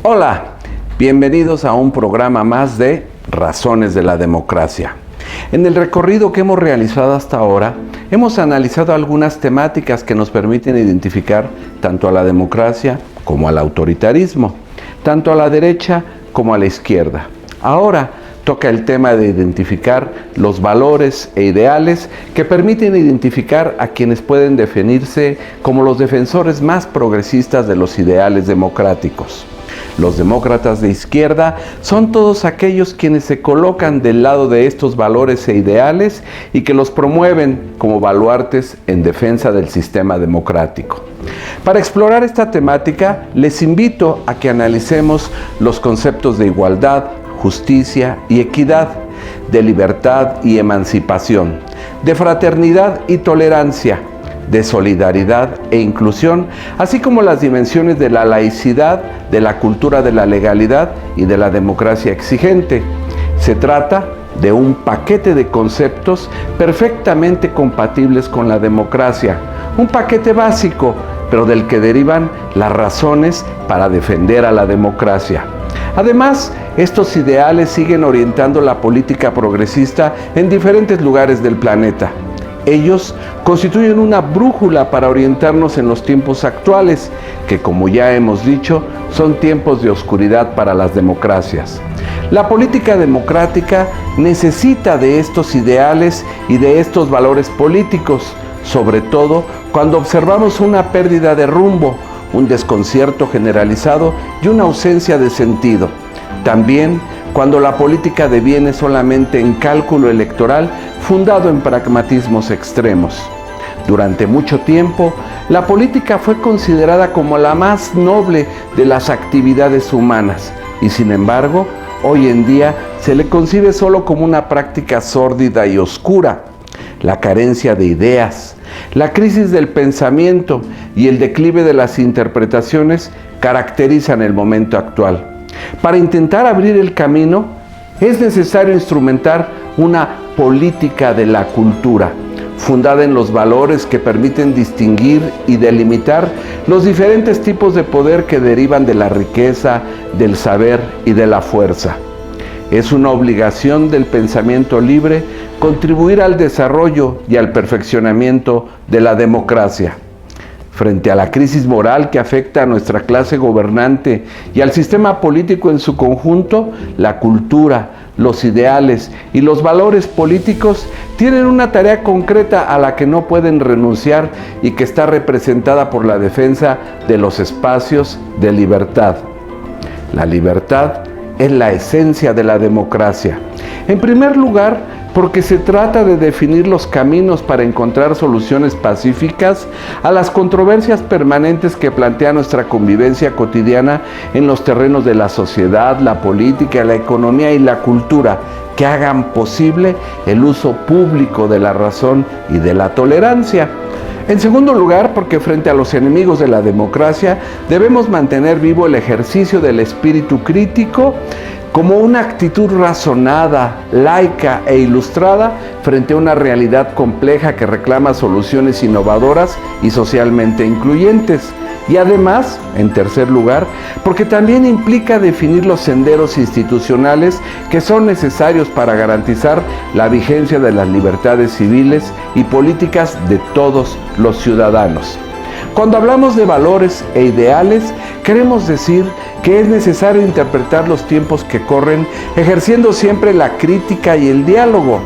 Hola, bienvenidos a un programa más de Razones de la Democracia. En el recorrido que hemos realizado hasta ahora, hemos analizado algunas temáticas que nos permiten identificar tanto a la democracia como al autoritarismo, tanto a la derecha como a la izquierda. Ahora toca el tema de identificar los valores e ideales que permiten identificar a quienes pueden definirse como los defensores más progresistas de los ideales democráticos. Los demócratas de izquierda son todos aquellos quienes se colocan del lado de estos valores e ideales y que los promueven como baluartes en defensa del sistema democrático. Para explorar esta temática, les invito a que analicemos los conceptos de igualdad, justicia y equidad, de libertad y emancipación, de fraternidad y tolerancia, de solidaridad e inclusión, así como las dimensiones de la laicidad, de la cultura de la legalidad y de la democracia exigente. Se trata de un paquete de conceptos perfectamente compatibles con la democracia, un paquete básico, pero del que derivan las razones para defender a la democracia. Además, estos ideales siguen orientando la política progresista en diferentes lugares del planeta. Ellos constituyen una brújula para orientarnos en los tiempos actuales, que como ya hemos dicho, son tiempos de oscuridad para las democracias. La política democrática necesita de estos ideales y de estos valores políticos, sobre todo cuando observamos una pérdida de rumbo, un desconcierto generalizado y una ausencia de sentido. También cuando la política deviene solamente en cálculo electoral fundado en pragmatismos extremos. Durante mucho tiempo, la política fue considerada como la más noble de las actividades humanas y, sin embargo, hoy en día se le concibe solo como una práctica sórdida y oscura. La carencia de ideas, la crisis del pensamiento y el declive de las interpretaciones caracterizan el momento actual. Para intentar abrir el camino, es necesario instrumentar una política de la cultura, fundada en los valores que permiten distinguir y delimitar los diferentes tipos de poder que derivan de la riqueza, del saber y de la fuerza. Es una obligación del pensamiento libre contribuir al desarrollo y al perfeccionamiento de la democracia. Frente a la crisis moral que afecta a nuestra clase gobernante y al sistema político en su conjunto, la cultura, los ideales y los valores políticos tienen una tarea concreta a la que no pueden renunciar y que está representada por la defensa de los espacios de libertad. La libertad es la esencia de la democracia. En primer lugar, porque se trata de definir los caminos para encontrar soluciones pacíficas a las controversias permanentes que plantea nuestra convivencia cotidiana en los terrenos de la sociedad, la política, la economía y la cultura, que hagan posible el uso público de la razón y de la tolerancia. En segundo lugar, porque frente a los enemigos de la democracia debemos mantener vivo el ejercicio del espíritu crítico como una actitud razonada, laica e ilustrada frente a una realidad compleja que reclama soluciones innovadoras y socialmente incluyentes. Y además, en tercer lugar, porque también implica definir los senderos institucionales que son necesarios para garantizar la vigencia de las libertades civiles y políticas de todos los ciudadanos. Cuando hablamos de valores e ideales, queremos decir que es necesario interpretar los tiempos que corren, ejerciendo siempre la crítica y el diálogo.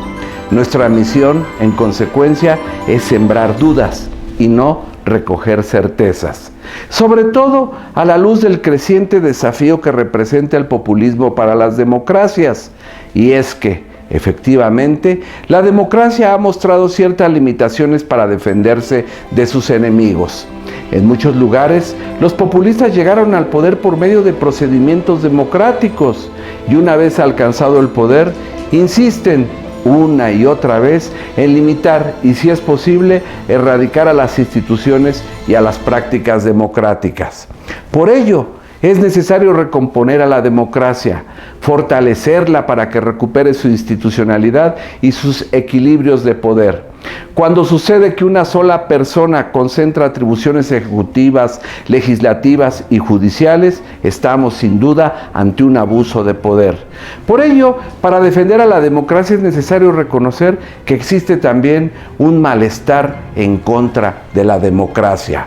Nuestra misión, en consecuencia, es sembrar dudas y no recoger certezas. Sobre todo a la luz del creciente desafío que representa el populismo para las democracias. Y es que, efectivamente, la democracia ha mostrado ciertas limitaciones para defenderse de sus enemigos. En muchos lugares, los populistas llegaron al poder por medio de procedimientos democráticos y una vez alcanzado el poder, insisten una y otra vez en limitar y, si es posible, erradicar a las instituciones y a las prácticas democráticas. Por ello, es necesario recomponer a la democracia, fortalecerla para que recupere su institucionalidad y sus equilibrios de poder. Cuando sucede que una sola persona concentra atribuciones ejecutivas, legislativas y judiciales, estamos sin duda ante un abuso de poder. Por ello, para defender a la democracia es necesario reconocer que existe también un malestar en contra de la democracia.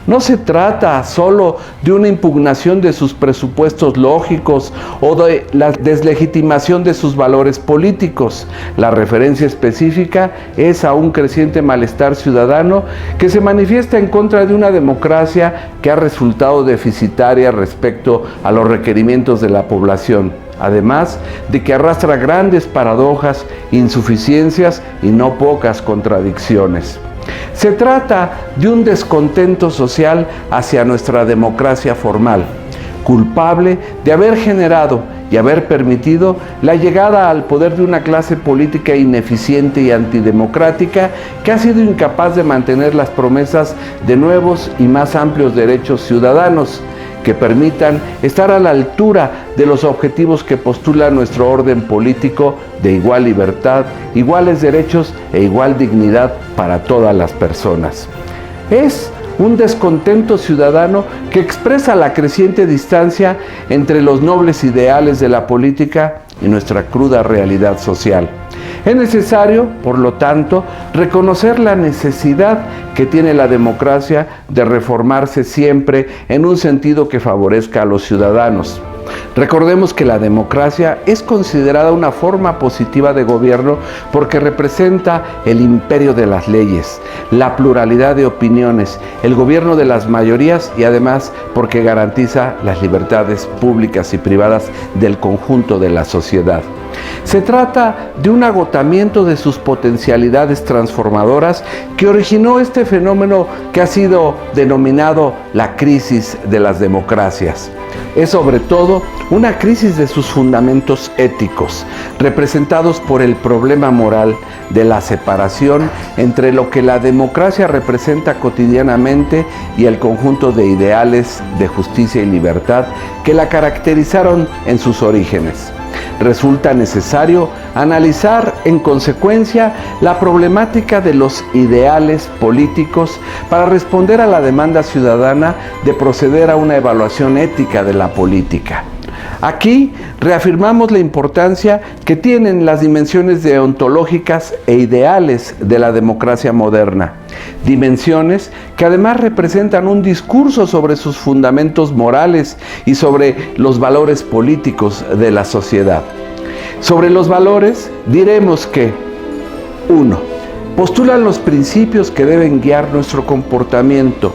No se trata solo de una impugnación de sus presupuestos lógicos o de la deslegitimación de sus valores políticos. La referencia específica es a un creciente malestar ciudadano que se manifiesta en contra de una democracia que ha resultado deficitaria respecto a los requerimientos de la población. Además de que arrastra grandes paradojas, insuficiencias y no pocas contradicciones. Se trata de un descontento social hacia nuestra democracia formal, culpable de haber generado y haber permitido la llegada al poder de una clase política ineficiente y antidemocrática que ha sido incapaz de mantener las promesas de nuevos y más amplios derechos ciudadanos que permitan estar a la altura de los objetivos que postula nuestro orden político de igual libertad, iguales derechos e igual dignidad para todas las personas. Es un descontento ciudadano que expresa la creciente distancia entre los nobles ideales de la política y nuestra cruda realidad social. Es necesario, por lo tanto, reconocer la necesidad que tiene la democracia de reformarse siempre en un sentido que favorezca a los ciudadanos. Recordemos que la democracia es considerada una forma positiva de gobierno porque representa el imperio de las leyes, la pluralidad de opiniones, el gobierno de las mayorías y además porque garantiza las libertades públicas y privadas del conjunto de la sociedad. Se trata de un agotamiento de sus potencialidades transformadoras que originó este fenómeno que ha sido denominado la crisis de las democracias. Es sobre todo una crisis de sus fundamentos éticos, representados por el problema moral de la separación entre lo que la democracia representa cotidianamente y el conjunto de ideales de justicia y libertad que la caracterizaron en sus orígenes. Resulta necesario analizar en consecuencia la problemática de los ideales políticos para responder a la demanda ciudadana de proceder a una evaluación ética de la política. Aquí reafirmamos la importancia que tienen las dimensiones deontológicas e ideales de la democracia moderna, dimensiones que además representan un discurso sobre sus fundamentos morales y sobre los valores políticos de la sociedad. Sobre los valores diremos que 1. Postulan los principios que deben guiar nuestro comportamiento.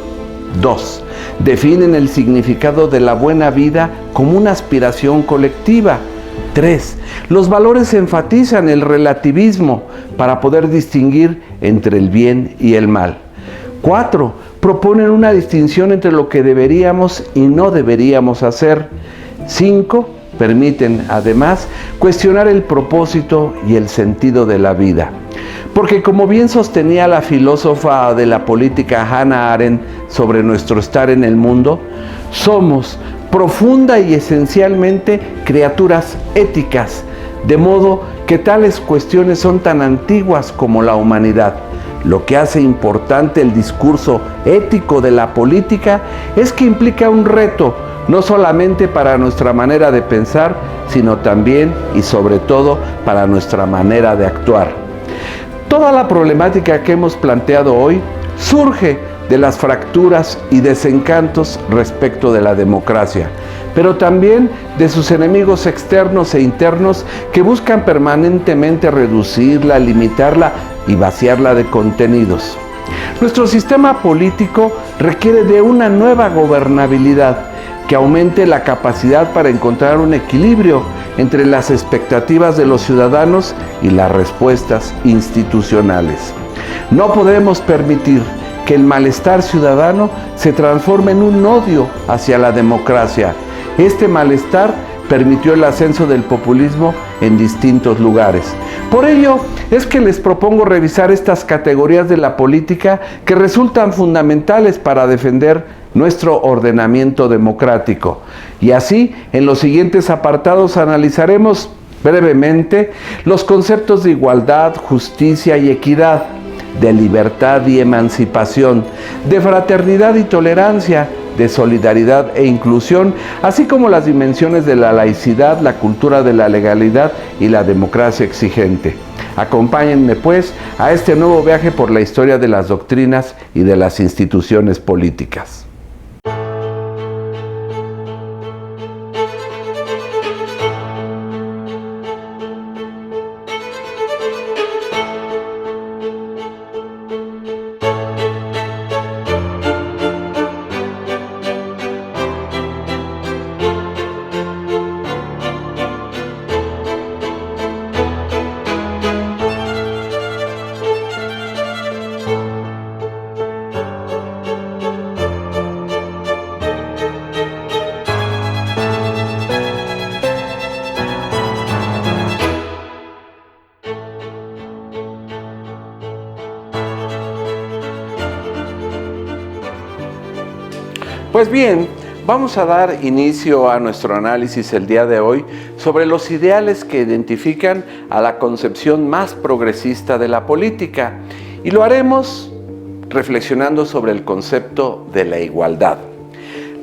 2. Definen el significado de la buena vida como una aspiración colectiva. 3. Los valores enfatizan el relativismo para poder distinguir entre el bien y el mal. 4. Proponen una distinción entre lo que deberíamos y no deberíamos hacer. 5. Permiten, además, cuestionar el propósito y el sentido de la vida. Porque como bien sostenía la filósofa de la política Hannah Arendt sobre nuestro estar en el mundo, somos profunda y esencialmente criaturas éticas, de modo que tales cuestiones son tan antiguas como la humanidad. Lo que hace importante el discurso ético de la política es que implica un reto, no solamente para nuestra manera de pensar, sino también y sobre todo para nuestra manera de actuar. Toda la problemática que hemos planteado hoy surge de las fracturas y desencantos respecto de la democracia, pero también de sus enemigos externos e internos que buscan permanentemente reducirla, limitarla y vaciarla de contenidos. Nuestro sistema político requiere de una nueva gobernabilidad que aumente la capacidad para encontrar un equilibrio entre las expectativas de los ciudadanos y las respuestas institucionales. No podemos permitir que el malestar ciudadano se transforme en un odio hacia la democracia. Este malestar permitió el ascenso del populismo en distintos lugares. Por ello es que les propongo revisar estas categorías de la política que resultan fundamentales para defender nuestro ordenamiento democrático. Y así, en los siguientes apartados analizaremos brevemente los conceptos de igualdad, justicia y equidad, de libertad y emancipación, de fraternidad y tolerancia, de solidaridad e inclusión, así como las dimensiones de la laicidad, la cultura de la legalidad y la democracia exigente. Acompáñenme, pues, a este nuevo viaje por la historia de las doctrinas y de las instituciones políticas. Pues bien, vamos a dar inicio a nuestro análisis el día de hoy sobre los ideales que identifican a la concepción más progresista de la política, y lo haremos reflexionando sobre el concepto de la igualdad.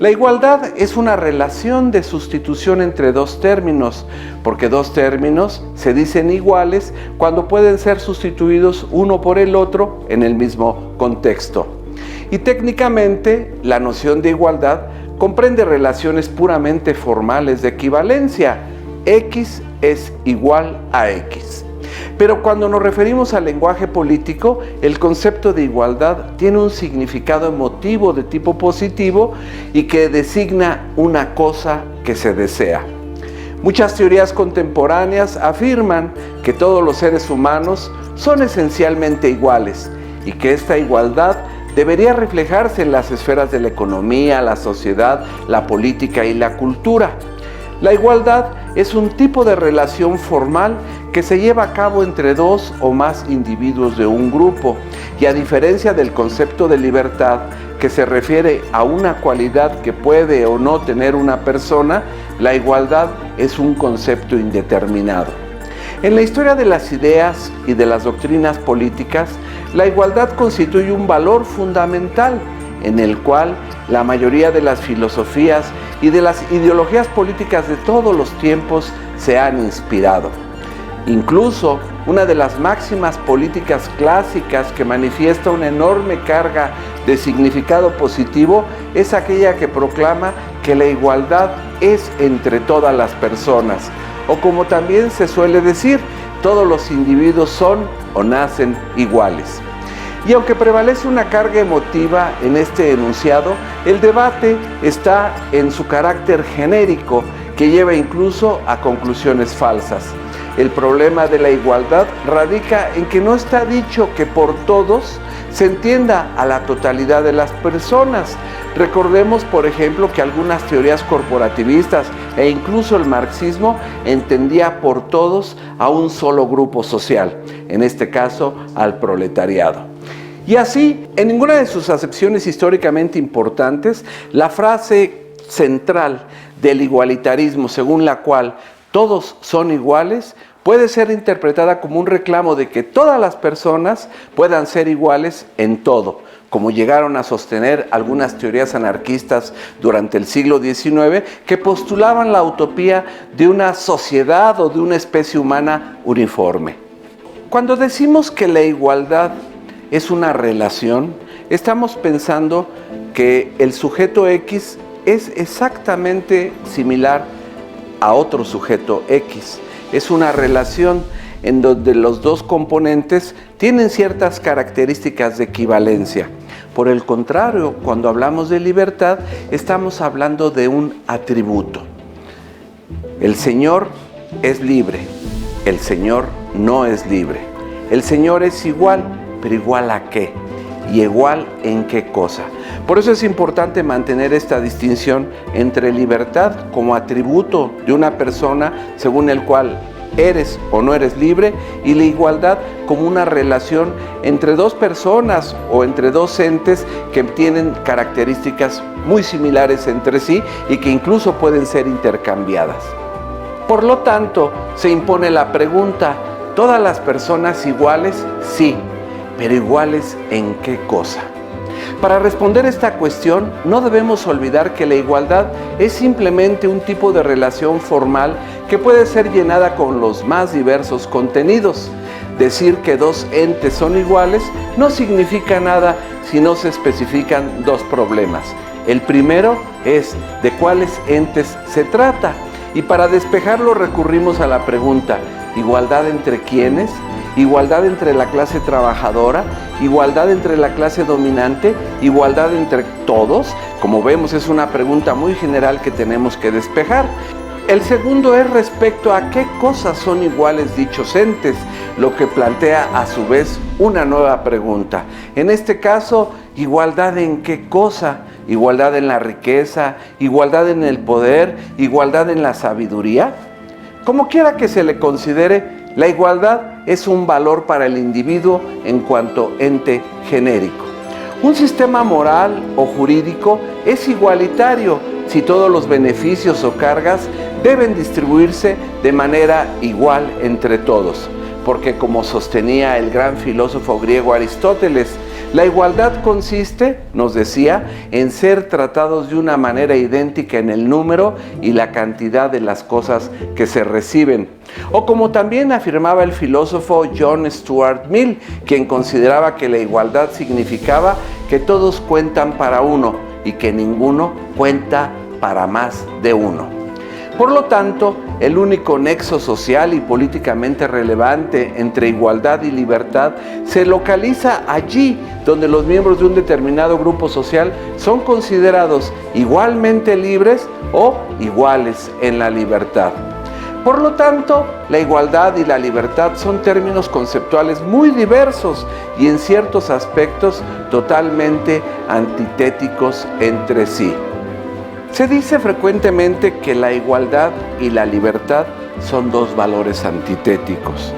La igualdad es una relación de sustitución entre dos términos, porque dos términos se dicen iguales cuando pueden ser sustituidos uno por el otro en el mismo contexto. Y técnicamente, la noción de igualdad comprende relaciones puramente formales de equivalencia. X es igual a X. Pero cuando nos referimos al lenguaje político, el concepto de igualdad tiene un significado emotivo de tipo positivo y que designa una cosa que se desea. Muchas teorías contemporáneas afirman que todos los seres humanos son esencialmente iguales y que esta igualdad debería reflejarse en las esferas de la economía, la sociedad, la política y la cultura. La igualdad es un tipo de relación formal que se lleva a cabo entre dos o más individuos de un grupo, y a diferencia del concepto de libertad, que se refiere a una cualidad que puede o no tener una persona, la igualdad es un concepto indeterminado. En la historia de las ideas y de las doctrinas políticas, la igualdad constituye un valor fundamental en el cual la mayoría de las filosofías y de las ideologías políticas de todos los tiempos se han inspirado. Incluso una de las máximas políticas clásicas que manifiesta una enorme carga de significado positivo es aquella que proclama que la igualdad es entre todas las personas, o como también se suele decir, todos los individuos son o nacen iguales. Y aunque prevalece una carga emotiva en este enunciado, el debate está en su carácter genérico, que lleva incluso a conclusiones falsas. El problema de la igualdad radica en que no está dicho que por todos se entienda a la totalidad de las personas. Recordemos, por ejemplo, que algunas teorías corporativistas e incluso el marxismo entendía por todos a un solo grupo social, en este caso al proletariado. Y así, en ninguna de sus acepciones históricamente importantes, la frase central del igualitarismo, según la cual todos son iguales, puede ser interpretada como un reclamo de que todas las personas puedan ser iguales en todo, como llegaron a sostener algunas teorías anarquistas durante el siglo XIX que postulaban la utopía de una sociedad o de una especie humana uniforme. Cuando decimos que la igualdad es una relación, estamos pensando que el sujeto X es exactamente similar a otro sujeto X. Es una relación en donde los dos componentes tienen ciertas características de equivalencia. Por el contrario, cuando hablamos de libertad, estamos hablando de un atributo. El Señor es libre, el Señor no es libre. El Señor es igual, pero ¿igual a qué? ¿Y igual en qué cosa? Por eso es importante mantener esta distinción entre libertad como atributo de una persona según el cual eres o no eres libre, y la igualdad como una relación entre dos personas o entre dos entes que tienen características muy similares entre sí y que incluso pueden ser intercambiadas. Por lo tanto, se impone la pregunta: ¿todas las personas iguales? Sí. pero iguales ¿en qué cosa? Para responder esta cuestión, no debemos olvidar que la igualdad es simplemente un tipo de relación formal que puede ser llenada con los más diversos contenidos. Decir que dos entes son iguales no significa nada si no se especifican dos problemas. El primero es de cuáles entes se trata, y para despejarlo recurrimos a la pregunta: ¿igualdad entre quiénes? ¿Igualdad entre la clase trabajadora? ¿Igualdad entre la clase dominante? ¿Igualdad entre todos? Como vemos, es una pregunta muy general que tenemos que despejar. El segundo es respecto a qué cosas son iguales dichos entes, lo que plantea a su vez una nueva pregunta. En este caso, ¿igualdad en qué cosa? ¿Igualdad en la riqueza? ¿Igualdad en el poder? ¿Igualdad en la sabiduría? Como quiera que se le considere, la igualdad es un valor para el individuo en cuanto ente genérico. Un sistema moral o jurídico es igualitario si todos los beneficios o cargas deben distribuirse de manera igual entre todos, porque como sostenía el gran filósofo griego Aristóteles, la igualdad consiste, nos decía, en ser tratados de una manera idéntica en el número y la cantidad de las cosas que se reciben. O como también afirmaba el filósofo John Stuart Mill, quien consideraba que la igualdad significaba que todos cuentan para uno y que ninguno cuenta para más de uno. Por lo tanto, el único nexo social y políticamente relevante entre igualdad y libertad se localiza allí donde los miembros de un determinado grupo social son considerados igualmente libres o iguales en la libertad. Por lo tanto, la igualdad y la libertad son términos conceptuales muy diversos y en ciertos aspectos totalmente antitéticos entre sí. Se dice frecuentemente que la igualdad y la libertad son dos valores antitéticos,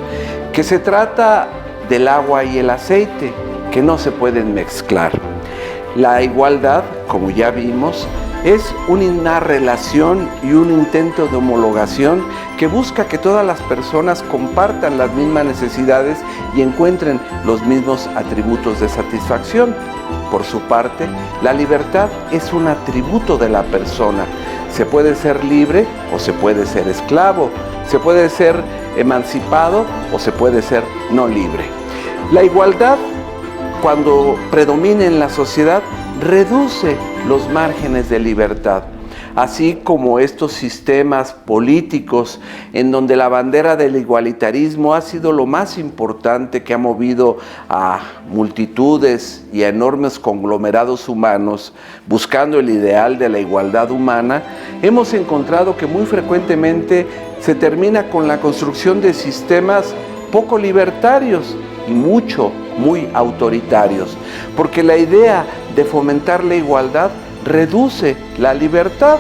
que se trata del agua y el aceite, que no se pueden mezclar. La igualdad, como ya vimos, es una relación y un intento de homologación que busca que todas las personas compartan las mismas necesidades y encuentren los mismos atributos de satisfacción. Por su parte, la libertad es un atributo de la persona. Se puede ser libre o se puede ser esclavo, se puede ser emancipado o se puede ser no libre. La igualdad, cuando predomina en la sociedad, reduce los márgenes de libertad, así como estos sistemas políticos en donde la bandera del igualitarismo ha sido lo más importante que ha movido a multitudes y a enormes conglomerados humanos buscando el ideal de la igualdad humana. Hemos encontrado que muy frecuentemente se termina con la construcción de sistemas poco libertarios y muy autoritarios, porque la idea de fomentar la igualdad reduce la libertad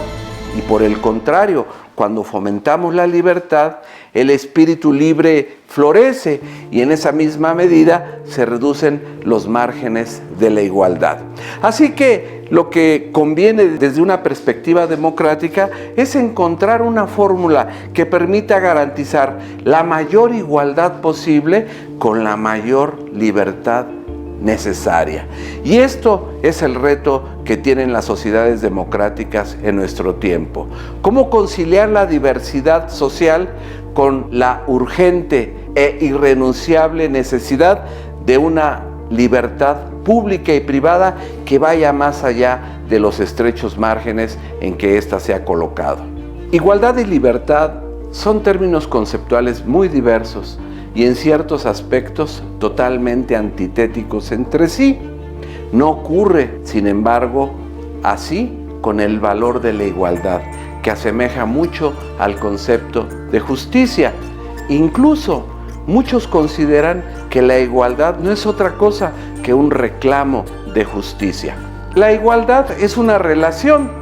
y por el contrario, cuando fomentamos la libertad, el espíritu libre florece y en esa misma medida se reducen los márgenes de la igualdad. Así que lo que conviene desde una perspectiva democrática es encontrar una fórmula que permita garantizar la mayor igualdad posible con la mayor libertad necesaria. Y esto es el reto que tienen las sociedades democráticas en nuestro tiempo. ¿Cómo conciliar la diversidad social con la urgente e irrenunciable necesidad de una libertad pública y privada que vaya más allá de los estrechos márgenes en que ésta se ha colocado? Igualdad y libertad son términos conceptuales muy diversos y en ciertos aspectos totalmente antitéticos entre sí. No ocurre, sin embargo, así con el valor de la igualdad, que asemeja mucho al concepto de justicia. Incluso muchos consideran que la igualdad no es otra cosa que un reclamo de justicia. La igualdad es una relación.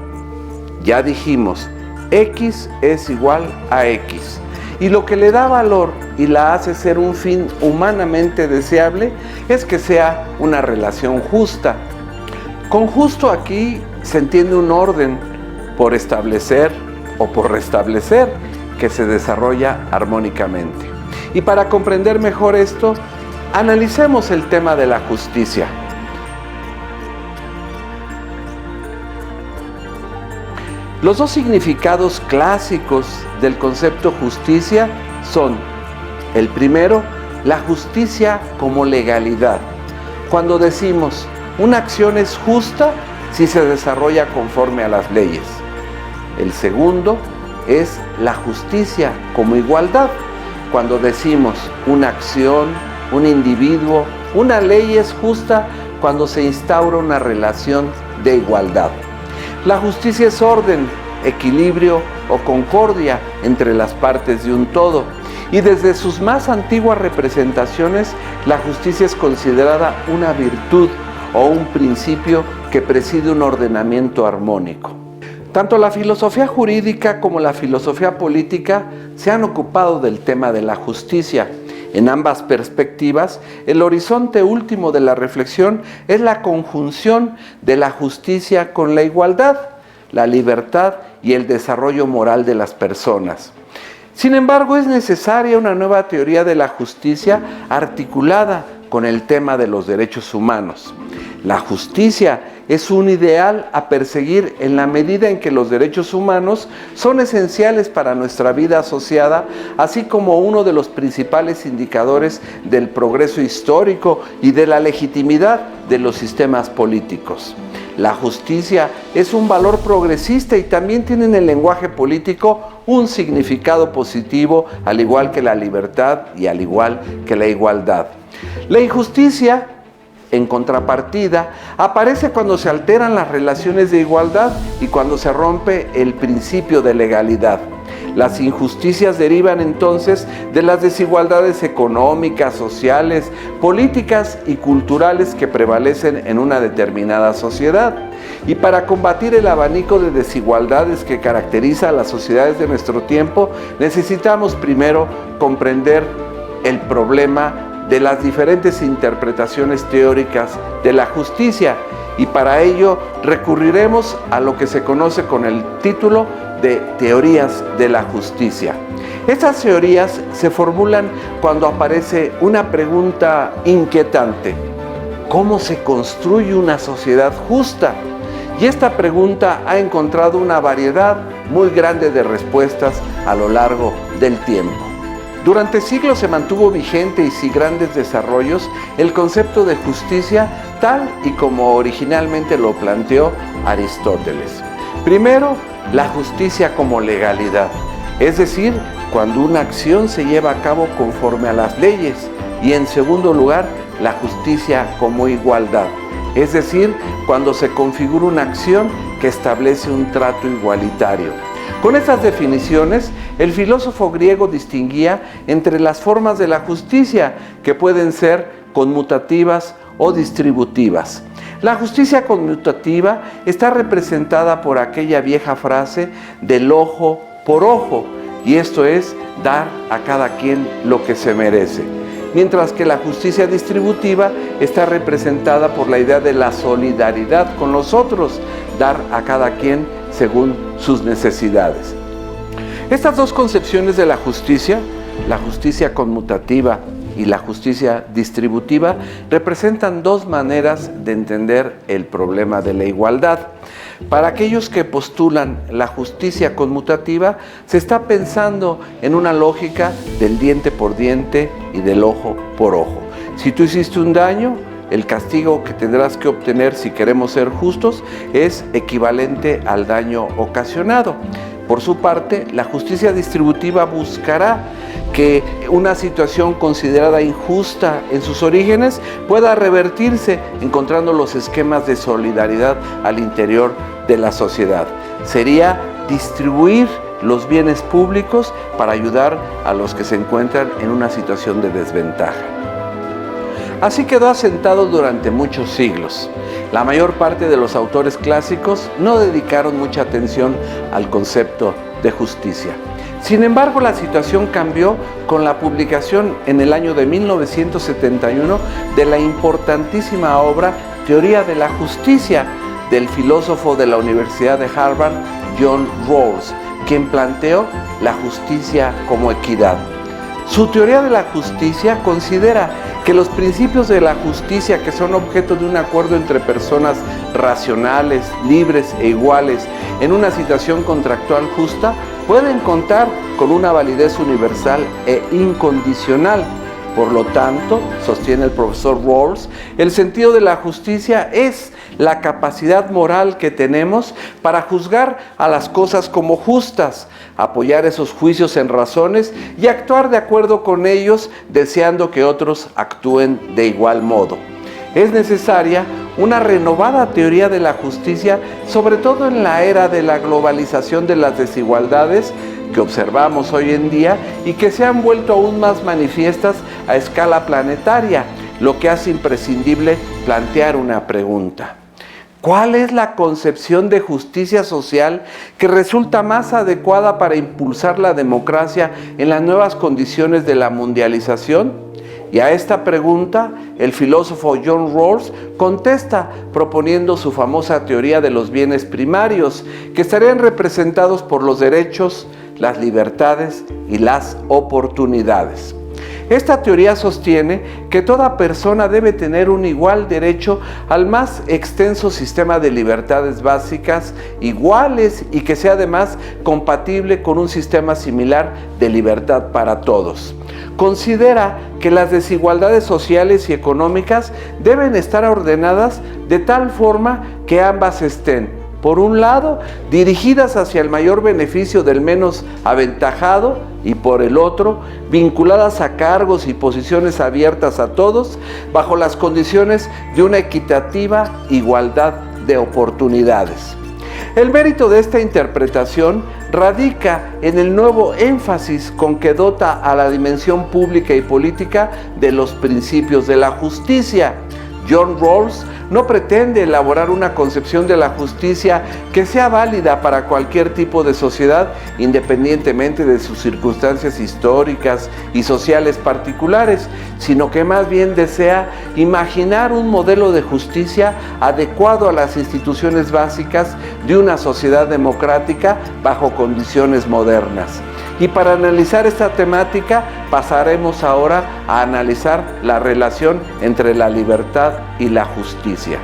Ya dijimos, X es igual a X. Y lo que le da valor y la hace ser un fin humanamente deseable es que sea una relación justa. Con justo aquí se entiende un orden por establecer o por restablecer que se desarrolla armónicamente. Y para comprender mejor esto, Analicemos el tema de la justicia. Los dos significados clásicos del concepto justicia son: el primero, la justicia como legalidad. Cuando decimos una acción es justa si se desarrolla conforme a las leyes. El segundo es la justicia como igualdad. Cuando decimos una acción, un individuo, una ley es justa cuando se instaura una relación de igualdad. La justicia es orden, equilibrio o concordia entre las partes de un todo. Y desde sus más antiguas representaciones, la justicia es considerada una virtud o un principio que preside un ordenamiento armónico. Tanto la filosofía jurídica como la filosofía política se han ocupado del tema de la justicia. En ambas perspectivas, el horizonte último de la reflexión es la conjunción de la justicia con la igualdad, la libertad y el desarrollo moral de las personas. Sin embargo, es necesaria una nueva teoría de la justicia articulada con el tema de los derechos humanos. La justicia es un ideal a perseguir en la medida en que los derechos humanos son esenciales para nuestra vida asociada, así como uno de los principales indicadores del progreso histórico y de la legitimidad de los sistemas políticos. La justicia es un valor progresista y también tiene en el lenguaje político un significado positivo, al igual que la libertad y al igual que la igualdad. La injusticia, en contrapartida, aparece cuando se alteran las relaciones de igualdad y cuando se rompe el principio de legalidad. Las injusticias derivan entonces de las desigualdades económicas, sociales, políticas y culturales que prevalecen en una determinada sociedad. Y para combatir el abanico de desigualdades que caracteriza a las sociedades de nuestro tiempo, necesitamos primero comprender el problema de las diferentes interpretaciones teóricas de la justicia, y para ello recurriremos a lo que se conoce con el título de teorías de la justicia. Estas teorías se formulan cuando aparece una pregunta inquietante: ¿cómo se construye una sociedad justa? Y esta pregunta ha encontrado una variedad muy grande de respuestas a lo largo del tiempo. Durante siglos se mantuvo vigente y sin grandes desarrollos el concepto de justicia tal y como originalmente lo planteó Aristóteles. Primero, la justicia como legalidad, es decir, cuando una acción se lleva a cabo conforme a las leyes. Y en segundo lugar, la justicia como igualdad, es decir, cuando se configura una acción que establece un trato igualitario. Con estas definiciones, el filósofo griego distinguía entre las formas de la justicia, que pueden ser conmutativas o distributivas. La justicia conmutativa está representada por aquella vieja frase del ojo por ojo, y esto es dar a cada quien lo que se merece. Mientras que la justicia distributiva está representada por la idea de la solidaridad con los otros, dar a cada quien según sus necesidades. Estas dos concepciones de la justicia conmutativa y la justicia distributiva, representan dos maneras de entender el problema de la igualdad. Para aquellos que postulan la justicia conmutativa, se está pensando en una lógica del diente por diente y del ojo por ojo. Si tú hiciste un daño, el castigo que tendrás que obtener, si queremos ser justos, es equivalente al daño ocasionado. Por su parte, la justicia distributiva buscará que una situación considerada injusta en sus orígenes pueda revertirse, encontrando los esquemas de solidaridad al interior de la sociedad. Sería distribuir los bienes públicos para ayudar a los que se encuentran en una situación de desventaja. Así quedó asentado durante muchos siglos. La mayor parte de los autores clásicos no dedicaron mucha atención al concepto de justicia. Sin embargo, la situación cambió con la publicación en el año de 1971 de la importantísima obra Teoría de la Justicia del filósofo de la Universidad de Harvard, John Rawls, quien planteó la justicia como equidad. Su teoría de la justicia considera que los principios de la justicia, que son objeto de un acuerdo entre personas racionales, libres e iguales en una situación contractual justa, pueden contar con una validez universal e incondicional. Por lo tanto, sostiene el profesor Rawls, el sentido de la justicia es la capacidad moral que tenemos para juzgar a las cosas como justas, apoyar esos juicios en razones y actuar de acuerdo con ellos, deseando que otros actúen de igual modo. Es necesaria una renovada teoría de la justicia, sobre todo en la era de la globalización de las desigualdades que observamos hoy en día y que se han vuelto aún más manifiestas a escala planetaria, lo que hace imprescindible plantear una pregunta. ¿Cuál es la concepción de justicia social que resulta más adecuada para impulsar la democracia en las nuevas condiciones de la mundialización? Y a esta pregunta, el filósofo John Rawls contesta proponiendo su famosa teoría de los bienes primarios, que estarían representados por los derechos, las libertades y las oportunidades. Esta teoría sostiene que toda persona debe tener un igual derecho al más extenso sistema de libertades básicas iguales y que sea además compatible con un sistema similar de libertad para todos. Considera que las desigualdades sociales y económicas deben estar ordenadas de tal forma que ambas estén, por un lado, dirigidas hacia el mayor beneficio del menos aventajado y por el otro, vinculadas a cargos y posiciones abiertas a todos bajo las condiciones de una equitativa igualdad de oportunidades. El mérito de esta interpretación radica en el nuevo énfasis con que dota a la dimensión pública y política de los principios de la justicia. John Rawls no pretende elaborar una concepción de la justicia que sea válida para cualquier tipo de sociedad, independientemente de sus circunstancias históricas y sociales particulares, sino que más bien desea imaginar un modelo de justicia adecuado a las instituciones básicas de una sociedad democrática bajo condiciones modernas. Y para analizar esta temática pasaremos ahora a analizar la relación entre la libertad y la justicia.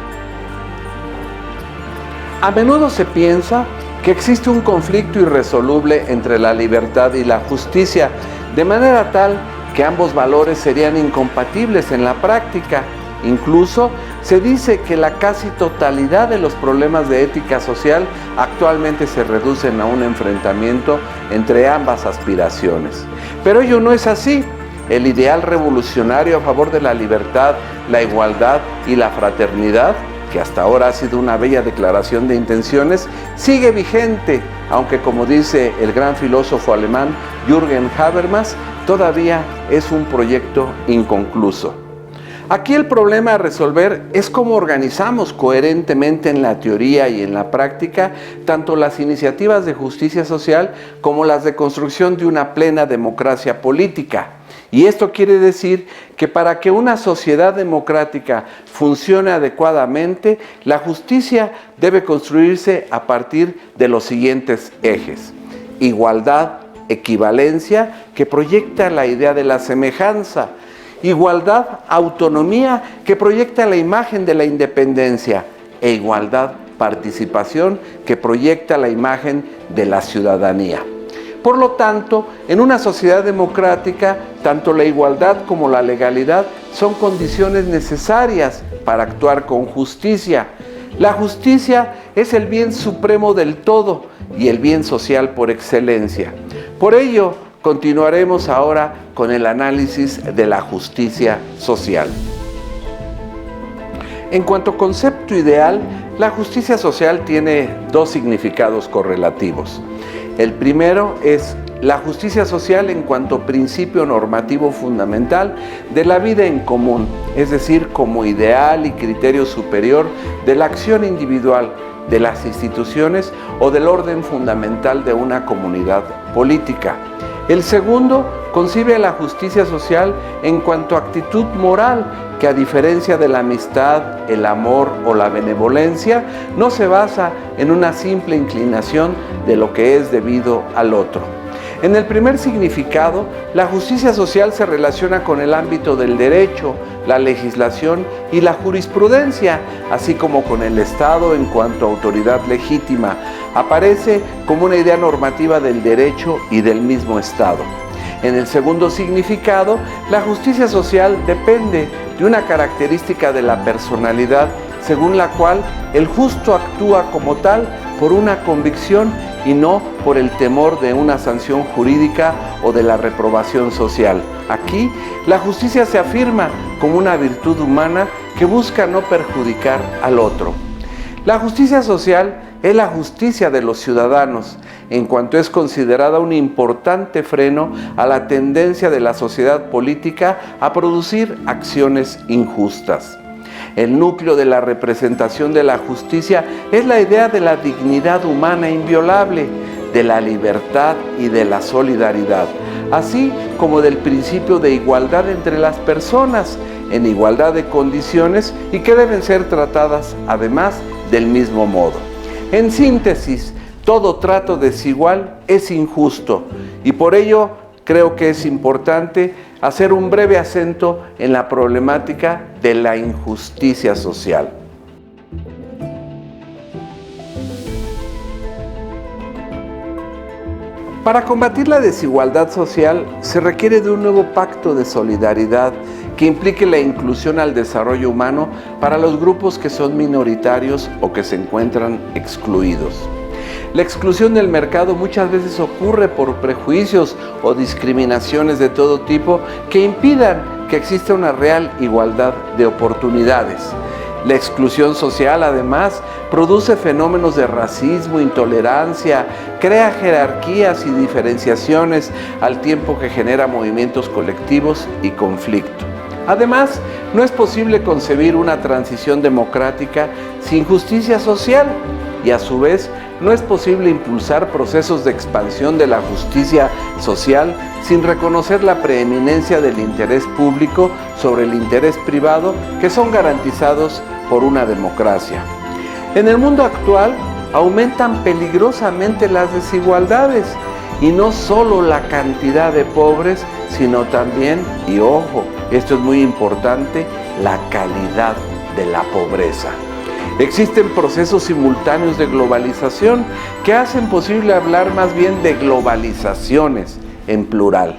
A menudo se piensa que existe un conflicto irresoluble entre la libertad y la justicia, de manera tal que ambos valores serían incompatibles en la práctica. Incluso se dice que la casi totalidad de los problemas de ética social actualmente se reducen a un enfrentamiento entre ambas aspiraciones. Pero ello no es así. El ideal revolucionario a favor de la libertad, la igualdad y la fraternidad, que hasta ahora ha sido una bella declaración de intenciones, sigue vigente, aunque como dice el gran filósofo alemán Jürgen Habermas, todavía es un proyecto inconcluso. Aquí el problema a resolver es cómo organizamos coherentemente en la teoría y en la práctica tanto las iniciativas de justicia social como las de construcción de una plena democracia política. Y esto quiere decir que para que una sociedad democrática funcione adecuadamente, la justicia debe construirse a partir de los siguientes ejes: igualdad, equivalencia, que proyecta la idea de la semejanza; igualdad, autonomía, que proyecta la imagen de la independencia; e igualdad, participación, que proyecta la imagen de la ciudadanía. Por lo tanto, en una sociedad democrática, tanto la igualdad como la legalidad son condiciones necesarias para actuar con justicia. La justicia es el bien supremo del todo y el bien social por excelencia. Por ello, continuaremos ahora con el análisis de la justicia social. En cuanto a concepto ideal, la justicia social tiene dos significados correlativos. El primero es la justicia social en cuanto principio normativo fundamental de la vida en común, es decir, como ideal y criterio superior de la acción individual, de las instituciones o del orden fundamental de una comunidad política. El segundo concibe la justicia social en cuanto a actitud moral, que a diferencia de la amistad, el amor o la benevolencia, no se basa en una simple inclinación de lo que es debido al otro. En el primer significado, la justicia social se relaciona con el ámbito del derecho, la legislación y la jurisprudencia, así como con el Estado en cuanto a autoridad legítima. Aparece como una idea normativa del derecho y del mismo Estado. En el segundo significado, la justicia social depende de una característica de la personalidad, según la cual el justo actúa como tal por una convicción y no por el temor de una sanción jurídica o de la reprobación social. Aquí, la justicia se afirma como una virtud humana que busca no perjudicar al otro. La justicia social es la justicia de los ciudadanos, en cuanto es considerada un importante freno a la tendencia de la sociedad política a producir acciones injustas. El núcleo de la representación de la justicia es la idea de la dignidad humana inviolable, de la libertad y de la solidaridad, así como del principio de igualdad entre las personas, en igualdad de condiciones y que deben ser tratadas además del mismo modo. En síntesis, todo trato desigual es injusto y por ello creo que es importante hacer un breve acento en la problemática de la injusticia social. Para combatir la desigualdad social se requiere de un nuevo pacto de solidaridad que implique la inclusión al desarrollo humano para los grupos que son minoritarios o que se encuentran excluidos. La exclusión del mercado muchas veces ocurre por prejuicios o discriminaciones de todo tipo que impidan que exista una real igualdad de oportunidades. La exclusión social, además, produce fenómenos de racismo, intolerancia, crea jerarquías y diferenciaciones al tiempo que genera movimientos colectivos y conflicto. Además, no es posible concebir una transición democrática sin justicia social y a su vez no es posible impulsar procesos de expansión de la justicia social sin reconocer la preeminencia del interés público sobre el interés privado que son garantizados por una democracia. En el mundo actual aumentan peligrosamente las desigualdades y no solo la cantidad de pobres, sino también, y ojo, esto es muy importante, la calidad de la pobreza. Existen procesos simultáneos de globalización que hacen posible hablar más bien de globalizaciones en plural.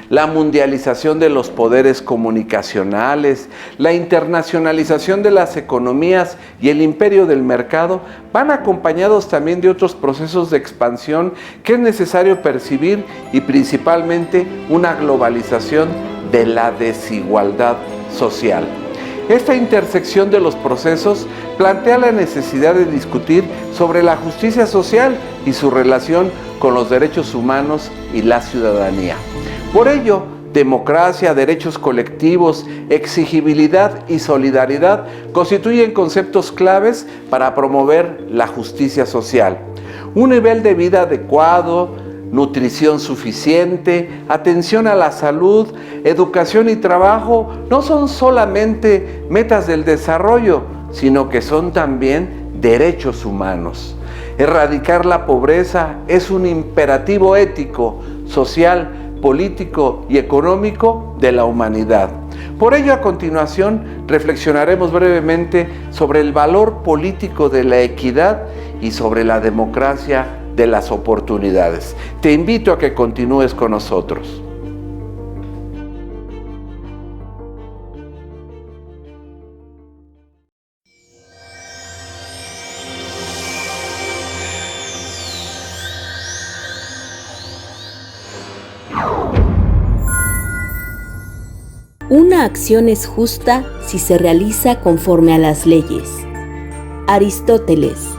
La mundialización de los poderes comunicacionales, la internacionalización de las economías y el imperio del mercado van acompañados también de otros procesos de expansión que es necesario percibir y principalmente una globalización de la desigualdad social. Esta intersección de los procesos plantea la necesidad de discutir sobre la justicia social y su relación con los derechos humanos y la ciudadanía. Por ello, democracia, derechos colectivos, exigibilidad y solidaridad constituyen conceptos claves para promover la justicia social. Un nivel de vida adecuado, nutrición suficiente, atención a la salud, educación y trabajo no son solamente metas del desarrollo, sino que son también derechos humanos. Erradicar la pobreza es un imperativo ético, social, político y económico de la humanidad. Por ello, a continuación, reflexionaremos brevemente sobre el valor político de la equidad y sobre la democracia de las oportunidades. Te invito a que continúes con nosotros. Una acción es justa si se realiza conforme a las leyes. Aristóteles.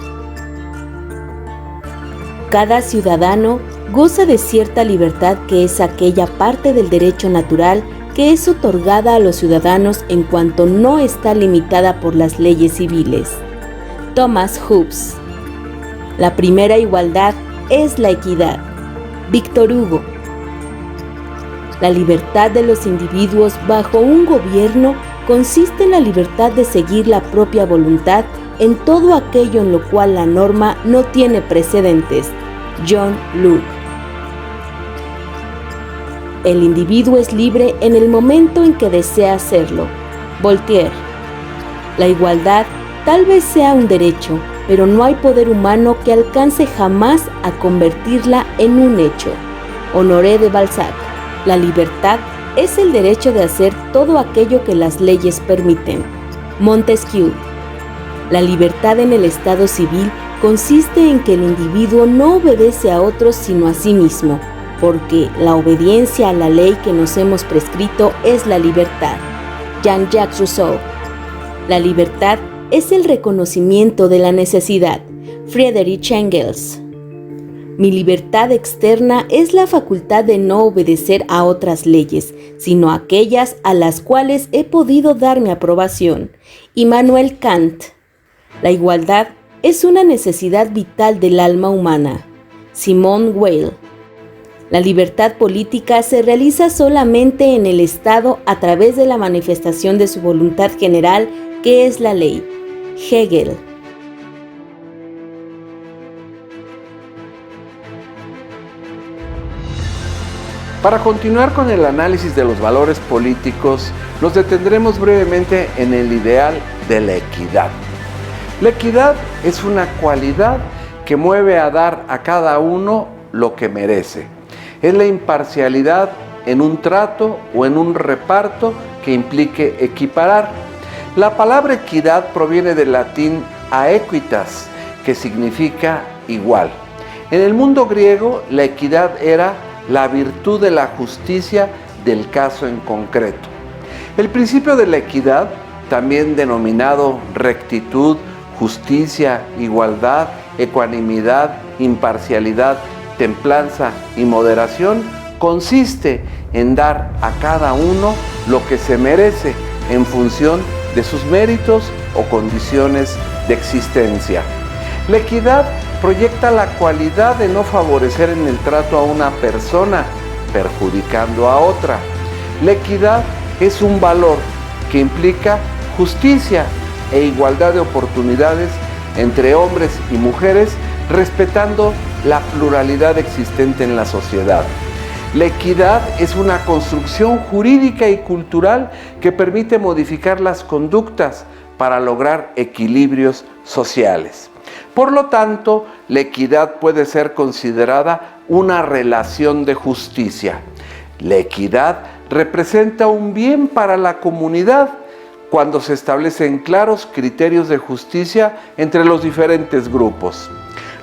Cada ciudadano goza de cierta libertad que es aquella parte del derecho natural que es otorgada a los ciudadanos en cuanto no está limitada por las leyes civiles. Thomas Hobbes. La primera igualdad es la equidad. Víctor Hugo. La libertad de los individuos bajo un gobierno consiste en la libertad de seguir la propia voluntad en todo aquello en lo cual la norma no tiene precedentes. John Locke. El individuo es libre en el momento en que desea hacerlo. Voltaire. La igualdad tal vez sea un derecho, pero no hay poder humano que alcance jamás a convertirla en un hecho. Honoré de Balzac. La libertad es el derecho de hacer todo aquello que las leyes permiten. Montesquieu. La libertad en el estado civil consiste en que el individuo no obedece a otros sino a sí mismo, porque la obediencia a la ley que nos hemos prescrito es la libertad. Jean-Jacques Rousseau. La libertad es el reconocimiento de la necesidad. Friedrich Engels. Mi libertad externa es la facultad de no obedecer a otras leyes, sino a aquellas a las cuales he podido dar mi aprobación. Immanuel Kant. La igualdad es una necesidad vital del alma humana. Simone Weil. La libertad política se realiza solamente en el Estado a través de la manifestación de su voluntad general, que es la ley. Hegel. Para continuar con el análisis de los valores políticos, nos detendremos brevemente en el ideal de la equidad. La equidad es una cualidad que mueve a dar a cada uno lo que merece. Es la imparcialidad en un trato o en un reparto que implique equiparar. La palabra equidad proviene del latín aequitas, que significa igual. En el mundo griego, la equidad era la virtud de la justicia del caso en concreto. El principio de la equidad, también denominado rectitud, justicia, igualdad, ecuanimidad, imparcialidad, templanza y moderación, consiste en dar a cada uno lo que se merece en función de sus méritos o condiciones de existencia. La equidad proyecta la cualidad de no favorecer en el trato a una persona, perjudicando a otra. La equidad es un valor que implica justicia e igualdad de oportunidades entre hombres y mujeres, respetando la pluralidad existente en la sociedad. La equidad es una construcción jurídica y cultural que permite modificar las conductas para lograr equilibrios sociales. Por lo tanto, la equidad puede ser considerada una relación de justicia. La equidad representa un bien para la comunidad cuando se establecen claros criterios de justicia entre los diferentes grupos.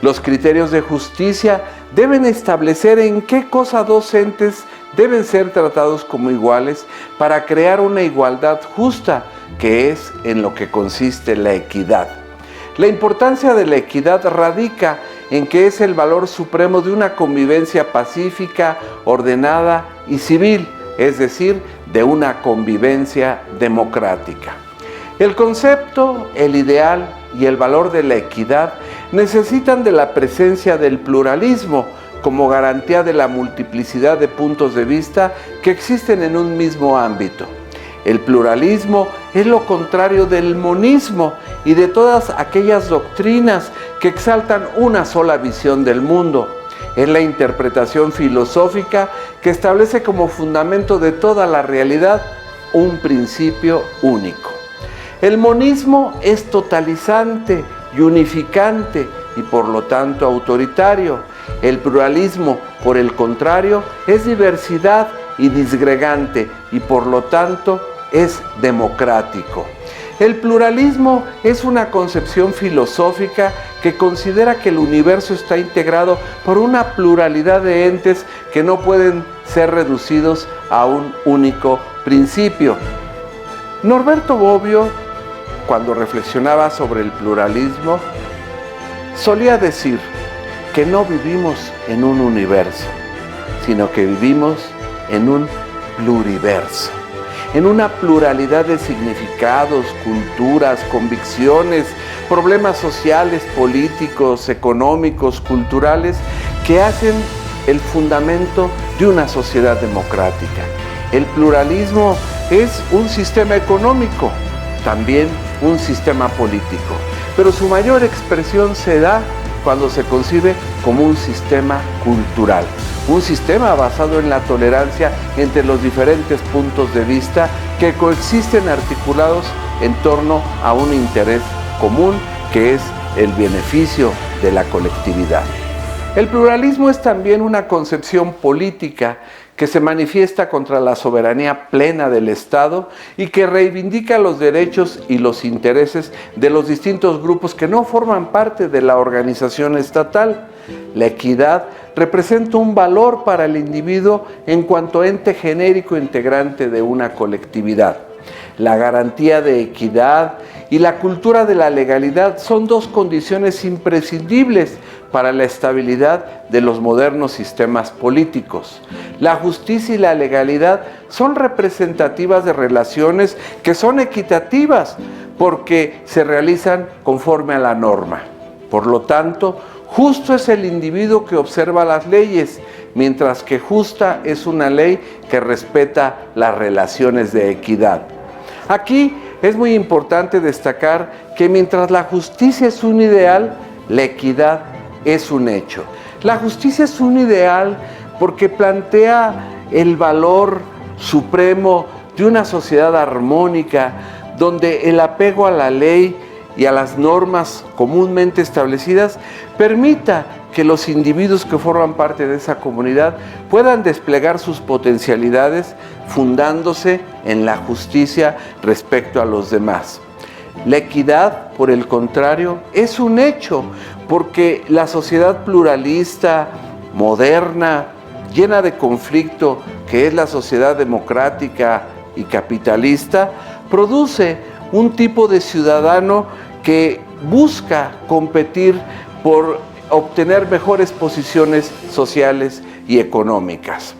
Los criterios de justicia deben establecer en qué cosa dos entes deben ser tratados como iguales para crear una igualdad justa, que es en lo que consiste la equidad. La importancia de la equidad radica en que es el valor supremo de una convivencia pacífica, ordenada y civil, es decir, de una convivencia democrática. El concepto, el ideal y el valor de la equidad necesitan de la presencia del pluralismo como garantía de la multiplicidad de puntos de vista que existen en un mismo ámbito. El pluralismo es lo contrario del monismo y de todas aquellas doctrinas que exaltan una sola visión del mundo. Es la interpretación filosófica que establece como fundamento de toda la realidad un principio único. El monismo es totalizante y unificante y por lo tanto autoritario. El pluralismo, por el contrario, es diversidad y disgregante y por lo tanto es democrático. El pluralismo es una concepción filosófica que considera que el universo está integrado por una pluralidad de entes que no pueden ser reducidos a un único principio. Norberto Bobbio, cuando reflexionaba sobre el pluralismo, solía decir que no vivimos en un universo, sino que vivimos en un pluriverso, en una pluralidad de significados, culturas, convicciones, problemas sociales, políticos, económicos, culturales, que hacen el fundamento de una sociedad democrática. El pluralismo es un sistema económico, también un sistema político, pero su mayor expresión se da cuando se concibe como un sistema cultural. un sistema basado en la tolerancia entre los diferentes puntos de vista que coexisten articulados en torno a un interés común que es el beneficio de la colectividad. El pluralismo es también una concepción política que se manifiesta contra la soberanía plena del Estado y que reivindica los derechos y los intereses de los distintos grupos que no forman parte de la organización estatal. La equidad representa un valor para el individuo en cuanto ente genérico integrante de una colectividad. La garantía de equidad y la cultura de la legalidad son dos condiciones imprescindibles para la estabilidad de los modernos sistemas políticos. La justicia y la legalidad son representativas de relaciones que son equitativas porque se realizan conforme a la norma. Por lo tanto, justo es el individuo que observa las leyes, mientras que justa es una ley que respeta las relaciones de equidad. Aquí es muy importante destacar que mientras la justicia es un ideal, la equidad es un hecho. La justicia es un ideal porque plantea el valor supremo de una sociedad armónica, donde el apego a la ley y a las normas comúnmente establecidas permita que los individuos que forman parte de esa comunidad puedan desplegar sus potencialidades fundándose en la justicia respecto a los demás. La equidad, por el contrario, es un hecho, porque la sociedad pluralista, moderna, llena de conflicto, que es la sociedad democrática y capitalista, produce un tipo de ciudadano que busca competir por obtener mejores posiciones sociales y económicas.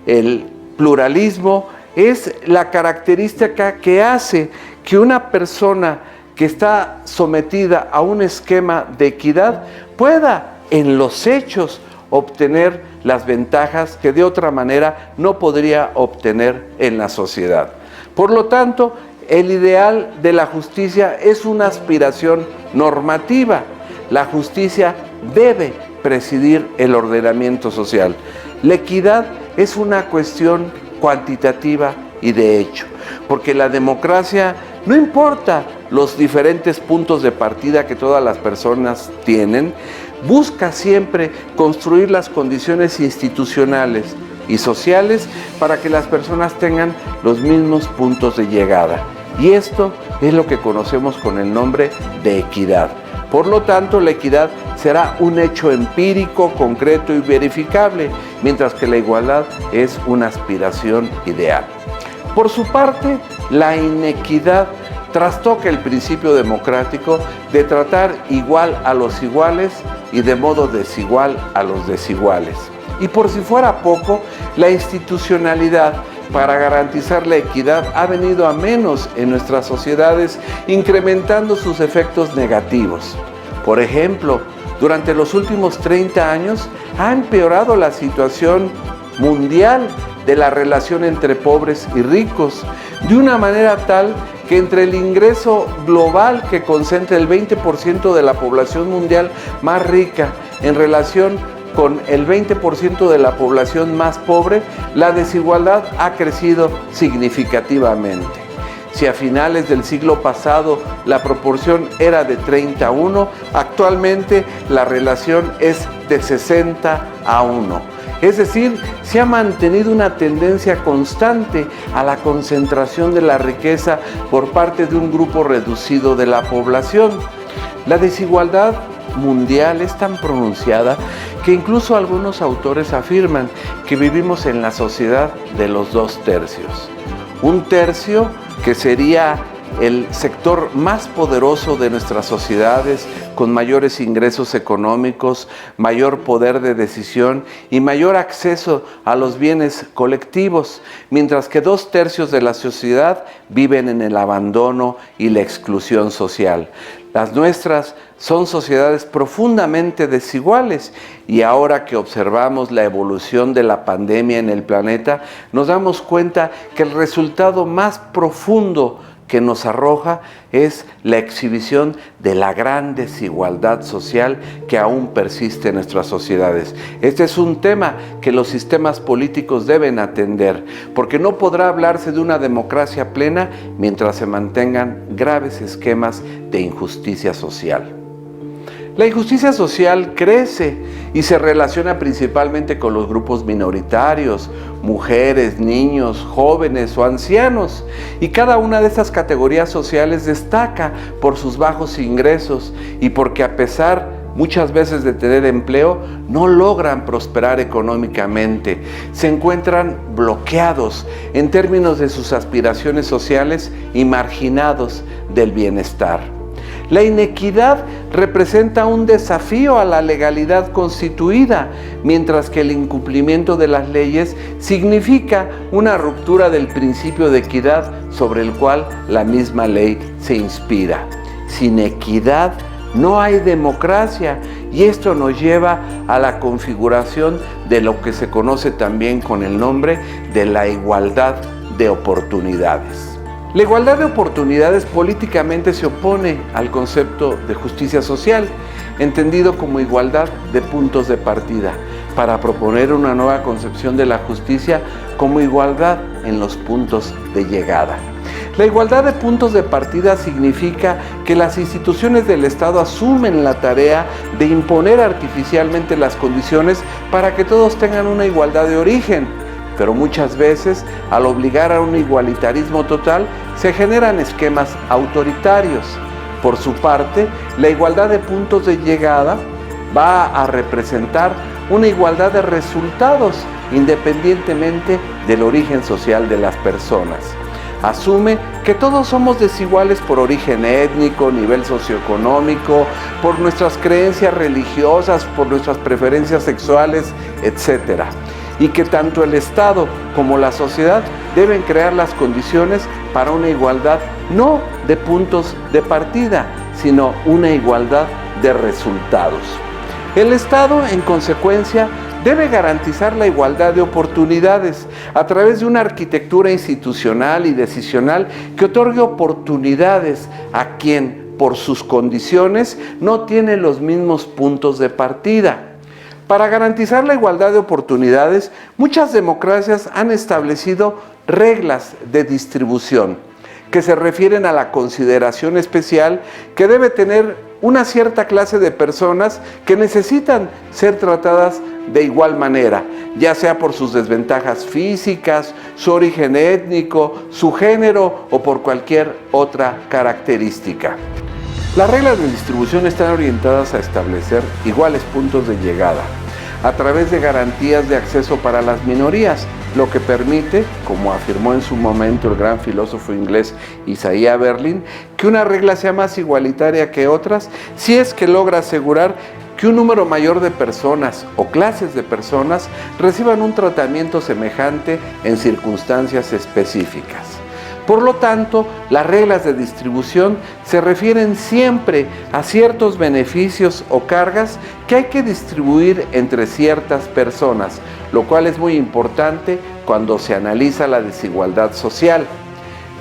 El pluralismo es la característica que hace que una persona que está sometida a un esquema de equidad pueda, en los hechos, obtener las ventajas que de otra manera no podría obtener en la sociedad. Por lo tanto, el ideal de la justicia es una aspiración normativa. La justicia debe presidir el ordenamiento social. La equidad es una cuestión cuantitativa y de hecho, porque la democracia no importa los diferentes puntos de partida que todas las personas tienen, busca siempre construir las condiciones institucionales y sociales para que las personas tengan los mismos puntos de llegada. Y esto es lo que conocemos con el nombre de equidad. Por lo tanto, la equidad será un hecho empírico, concreto y verificable, mientras que la igualdad es una aspiración ideal. Por su parte, la inequidad trastoca el principio democrático de tratar igual a los iguales y de modo desigual a los desiguales. Y por si fuera poco, la institucionalidad para garantizar la equidad ha venido a menos en nuestras sociedades, incrementando sus efectos negativos. Por ejemplo, durante los últimos 30 años ha empeorado la situación mundial de la relación entre pobres y ricos, de una manera tal que entre el ingreso global que concentra el 20% de la población mundial más rica en relación con el 20% de la población más pobre, la desigualdad ha crecido significativamente. Si a finales del siglo pasado la proporción era de 30-1, actualmente la relación es de 60-1. Es decir, se ha mantenido una tendencia constante a la concentración de la riqueza por parte de un grupo reducido de la población. La desigualdad mundial es tan pronunciada que incluso algunos autores afirman que vivimos en la sociedad de los 2 tercios. Un tercio que sería el sector más poderoso de nuestras sociedades, con mayores ingresos económicos, mayor poder de decisión y mayor acceso a los bienes colectivos, mientras que 2 tercios de la sociedad viven en el abandono y la exclusión social. Las nuestras son sociedades profundamente desiguales y ahora que observamos la evolución de la pandemia en el planeta, nos damos cuenta que el resultado más profundo que nos arroja es la exhibición de la gran desigualdad social que aún persiste en nuestras sociedades. Este es un tema que los sistemas políticos deben atender, porque no podrá hablarse de una democracia plena mientras se mantengan graves esquemas de injusticia social. La injusticia social crece y se relaciona principalmente con los grupos minoritarios, mujeres, niños, jóvenes o ancianos. Y cada una de estas categorías sociales destaca por sus bajos ingresos y porque a pesar muchas veces de tener empleo, no logran prosperar económicamente. Se encuentran bloqueados en términos de sus aspiraciones sociales y marginados del bienestar. La inequidad representa un desafío a la legalidad constituida, mientras que el incumplimiento de las leyes significa una ruptura del principio de equidad sobre el cual la misma ley se inspira. Sin equidad no hay democracia, y esto nos lleva a la configuración de lo que se conoce también con el nombre de la igualdad de oportunidades. La igualdad de oportunidades políticamente se opone al concepto de justicia social, entendido como igualdad de puntos de partida, para proponer una nueva concepción de la justicia como igualdad en los puntos de llegada. La igualdad de puntos de partida significa que las instituciones del Estado asumen la tarea de imponer artificialmente las condiciones para que todos tengan una igualdad de origen. Pero muchas veces, al obligar a un igualitarismo total, se generan esquemas autoritarios. Por su parte, la igualdad de puntos de llegada va a representar una igualdad de resultados, independientemente del origen social de las personas. Asume que todos somos desiguales por origen étnico, nivel socioeconómico, por nuestras creencias religiosas, por nuestras preferencias sexuales, etc. Y que tanto el Estado como la sociedad deben crear las condiciones para una igualdad no de puntos de partida, sino una igualdad de resultados. El Estado, en consecuencia, debe garantizar la igualdad de oportunidades a través de una arquitectura institucional y decisional que otorgue oportunidades a quien, por sus condiciones, no tiene los mismos puntos de partida. Para garantizar la igualdad de oportunidades, muchas democracias han establecido reglas de distribución que se refieren a la consideración especial que debe tener una cierta clase de personas que necesitan ser tratadas de igual manera, ya sea por sus desventajas físicas, su origen étnico, su género o por cualquier otra característica. Las reglas de distribución están orientadas a establecer iguales puntos de llegada a través de garantías de acceso para las minorías, lo que permite, como afirmó en su momento el gran filósofo inglés Isaiah Berlin, que una regla sea más igualitaria que otras si es que logra asegurar que un número mayor de personas o clases de personas reciban un tratamiento semejante en circunstancias específicas. Por lo tanto, las reglas de distribución se refieren siempre a ciertos beneficios o cargas que hay que distribuir entre ciertas personas, lo cual es muy importante cuando se analiza la desigualdad social.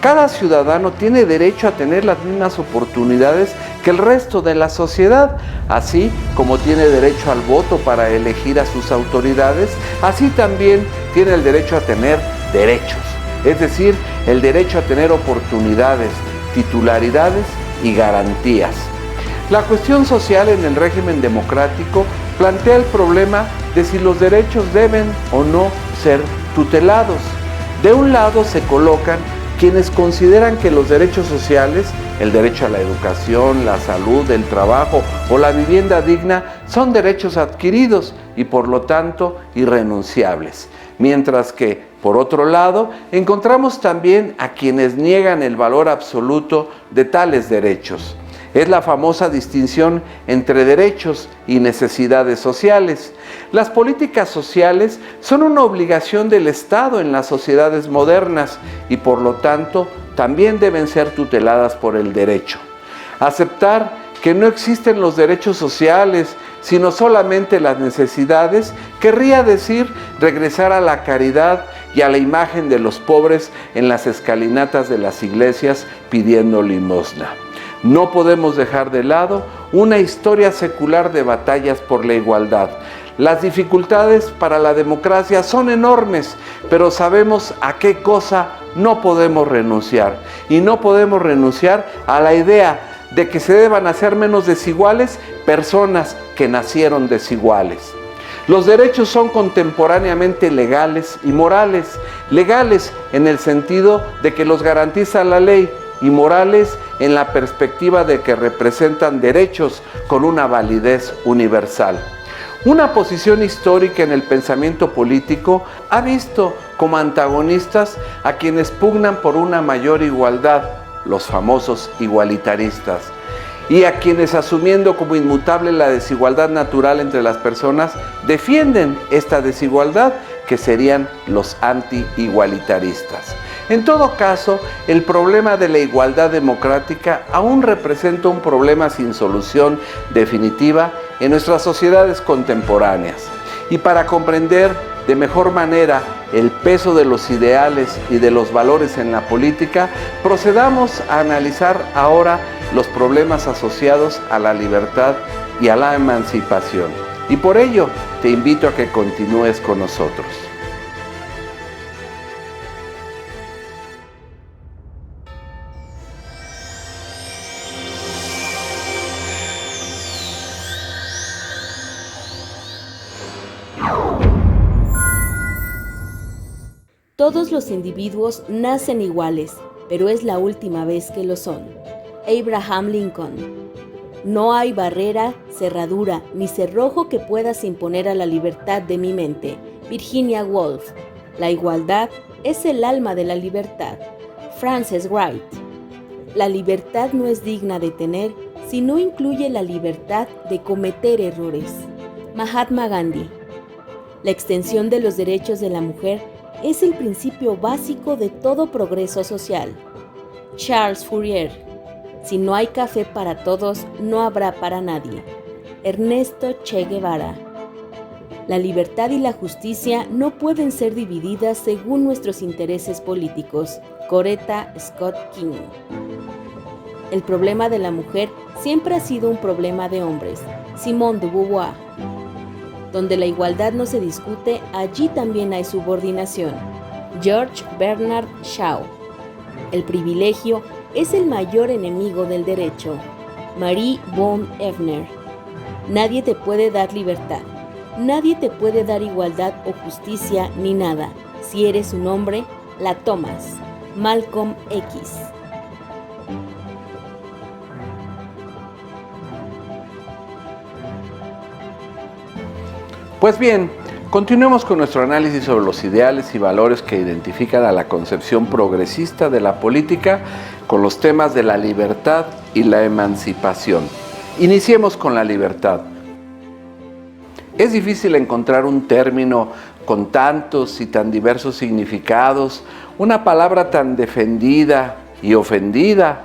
Cada ciudadano tiene derecho a tener las mismas oportunidades que el resto de la sociedad, así como tiene derecho al voto para elegir a sus autoridades, así también tiene el derecho a tener derechos. Es decir, el derecho a tener oportunidades, titularidades y garantías. La cuestión social en el régimen democrático plantea el problema de si los derechos deben o no ser tutelados. De un lado se colocan quienes consideran que los derechos sociales, el derecho a la educación, la salud, el trabajo o la vivienda digna, son derechos adquiridos y por lo tanto irrenunciables. Mientras que, por otro lado, encontramos también a quienes niegan el valor absoluto de tales derechos. Es la famosa distinción entre derechos y necesidades sociales. Las políticas sociales son una obligación del Estado en las sociedades modernas y por lo tanto también deben ser tuteladas por el derecho. Aceptar que no existen los derechos sociales, sino solamente las necesidades, querría decir regresar a la caridad y a la imagen de los pobres en las escalinatas de las iglesias pidiendo limosna. No podemos dejar de lado una historia secular de batallas por la igualdad. Las dificultades para la democracia son enormes, pero sabemos a qué cosa no podemos renunciar. Y no podemos renunciar a la idea de que se deban hacer menos desiguales personas que nacieron desiguales. Los derechos son contemporáneamente legales y morales. Legales en el sentido de que los garantiza la ley, y morales en la perspectiva de que representan derechos con una validez universal. Una posición histórica en el pensamiento político ha visto como antagonistas a quienes pugnan por una mayor igualdad, los famosos igualitaristas, y a quienes, asumiendo como inmutable la desigualdad natural entre las personas, defienden esta desigualdad, que serían los anti-igualitaristas. En todo caso, el problema de la igualdad democrática aún representa un problema sin solución definitiva en nuestras sociedades contemporáneas. Y para comprender de mejor manera el peso de los ideales y de los valores en la política, procedamos a analizar ahora los problemas asociados a la libertad y a la emancipación. Y por ello, te invito a que continúes con nosotros. Todos los individuos nacen iguales, pero es la última vez que lo son. Abraham Lincoln. No hay barrera, cerradura ni cerrojo que puedas imponer a la libertad de mi mente. Virginia Woolf. La igualdad es el alma de la libertad. Frances Wright. La libertad no es digna de tener si no incluye la libertad de cometer errores. Mahatma Gandhi. La extensión de los derechos de la mujer es el principio básico de todo progreso social. Charles Fourier. Si no hay café para todos, no habrá para nadie. Ernesto Che Guevara. La libertad y la justicia no pueden ser divididas según nuestros intereses políticos. Coretta Scott King. El problema de la mujer siempre ha sido un problema de hombres. Simone de Beauvoir. Donde la igualdad no se discute, allí también hay subordinación. George Bernard Shaw. El privilegio es el mayor enemigo del derecho. Marie von Evner. Nadie te puede dar libertad. Nadie te puede dar igualdad o justicia ni nada. Si eres un hombre, la tomas. Malcolm X. Pues bien, continuemos con nuestro análisis sobre los ideales y valores que identifican a la concepción progresista de la política con los temas de la libertad y la emancipación. Iniciemos con la libertad. Es difícil encontrar un término con tantos y tan diversos significados, una palabra tan defendida y ofendida,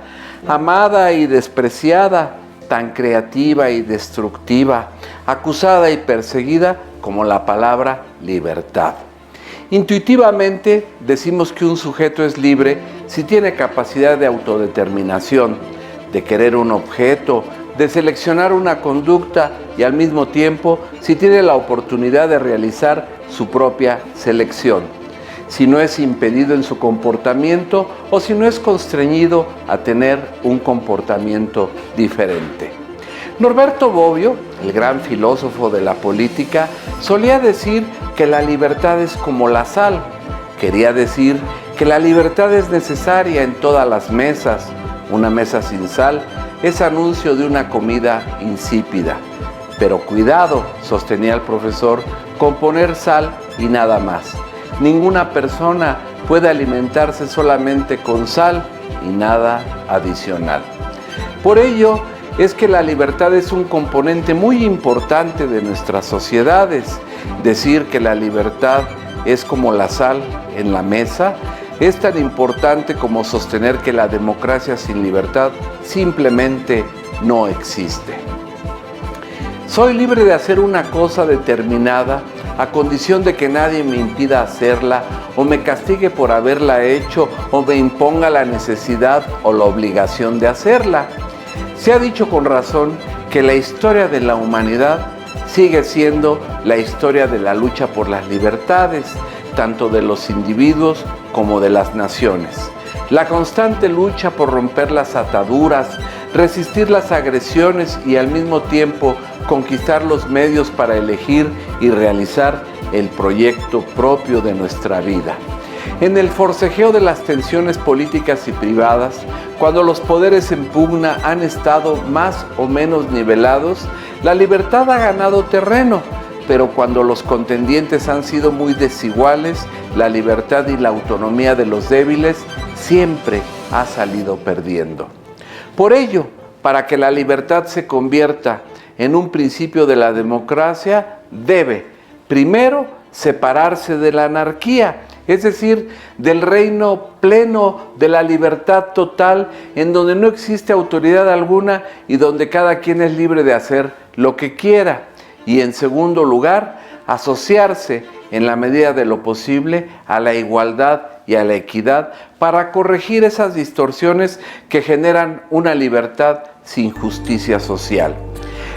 amada y despreciada, tan creativa y destructiva, acusada y perseguida como la palabra libertad. Intuitivamente decimos que un sujeto es libre si tiene capacidad de autodeterminación, de querer un objeto, de seleccionar una conducta y al mismo tiempo si tiene la oportunidad de realizar su propia selección, si no es impedido en su comportamiento o si no es constreñido a tener un comportamiento diferente. Norberto Bobbio, el gran filósofo de la política, solía decir que la libertad es como la sal. Quería decir que la libertad es necesaria en todas las mesas. Una mesa sin sal es anuncio de una comida insípida. Pero cuidado, sostenía el profesor, con poner sal y nada más. Ninguna persona puede alimentarse solamente con sal y nada adicional. Por ello, es que la libertad es un componente muy importante de nuestras sociedades. Decir que la libertad es como la sal en la mesa es tan importante como sostener que la democracia sin libertad simplemente no existe. Soy libre de hacer una cosa determinada a condición de que nadie me impida hacerla, o me castigue por haberla hecho, o me imponga la necesidad o la obligación de hacerla. Se ha dicho con razón que la historia de la humanidad sigue siendo la historia de la lucha por las libertades, tanto de los individuos como de las naciones. La constante lucha por romper las ataduras, resistir las agresiones y al mismo tiempo conquistar los medios para elegir y realizar el proyecto propio de nuestra vida. En el forcejeo de las tensiones políticas y privadas, cuando los poderes en pugna han estado más o menos nivelados, la libertad ha ganado terreno, pero cuando los contendientes han sido muy desiguales, la libertad y la autonomía de los débiles siempre ha salido perdiendo. Por ello, para que la libertad se convierta en un principio de la democracia, debe, primero, separarse de la anarquía, es decir, del reino pleno de la libertad total, en donde no existe autoridad alguna y donde cada quien es libre de hacer lo que quiera. Y en segundo lugar, asociarse en la medida de lo posible a la igualdad y a la equidad para corregir esas distorsiones que generan una libertad sin justicia social.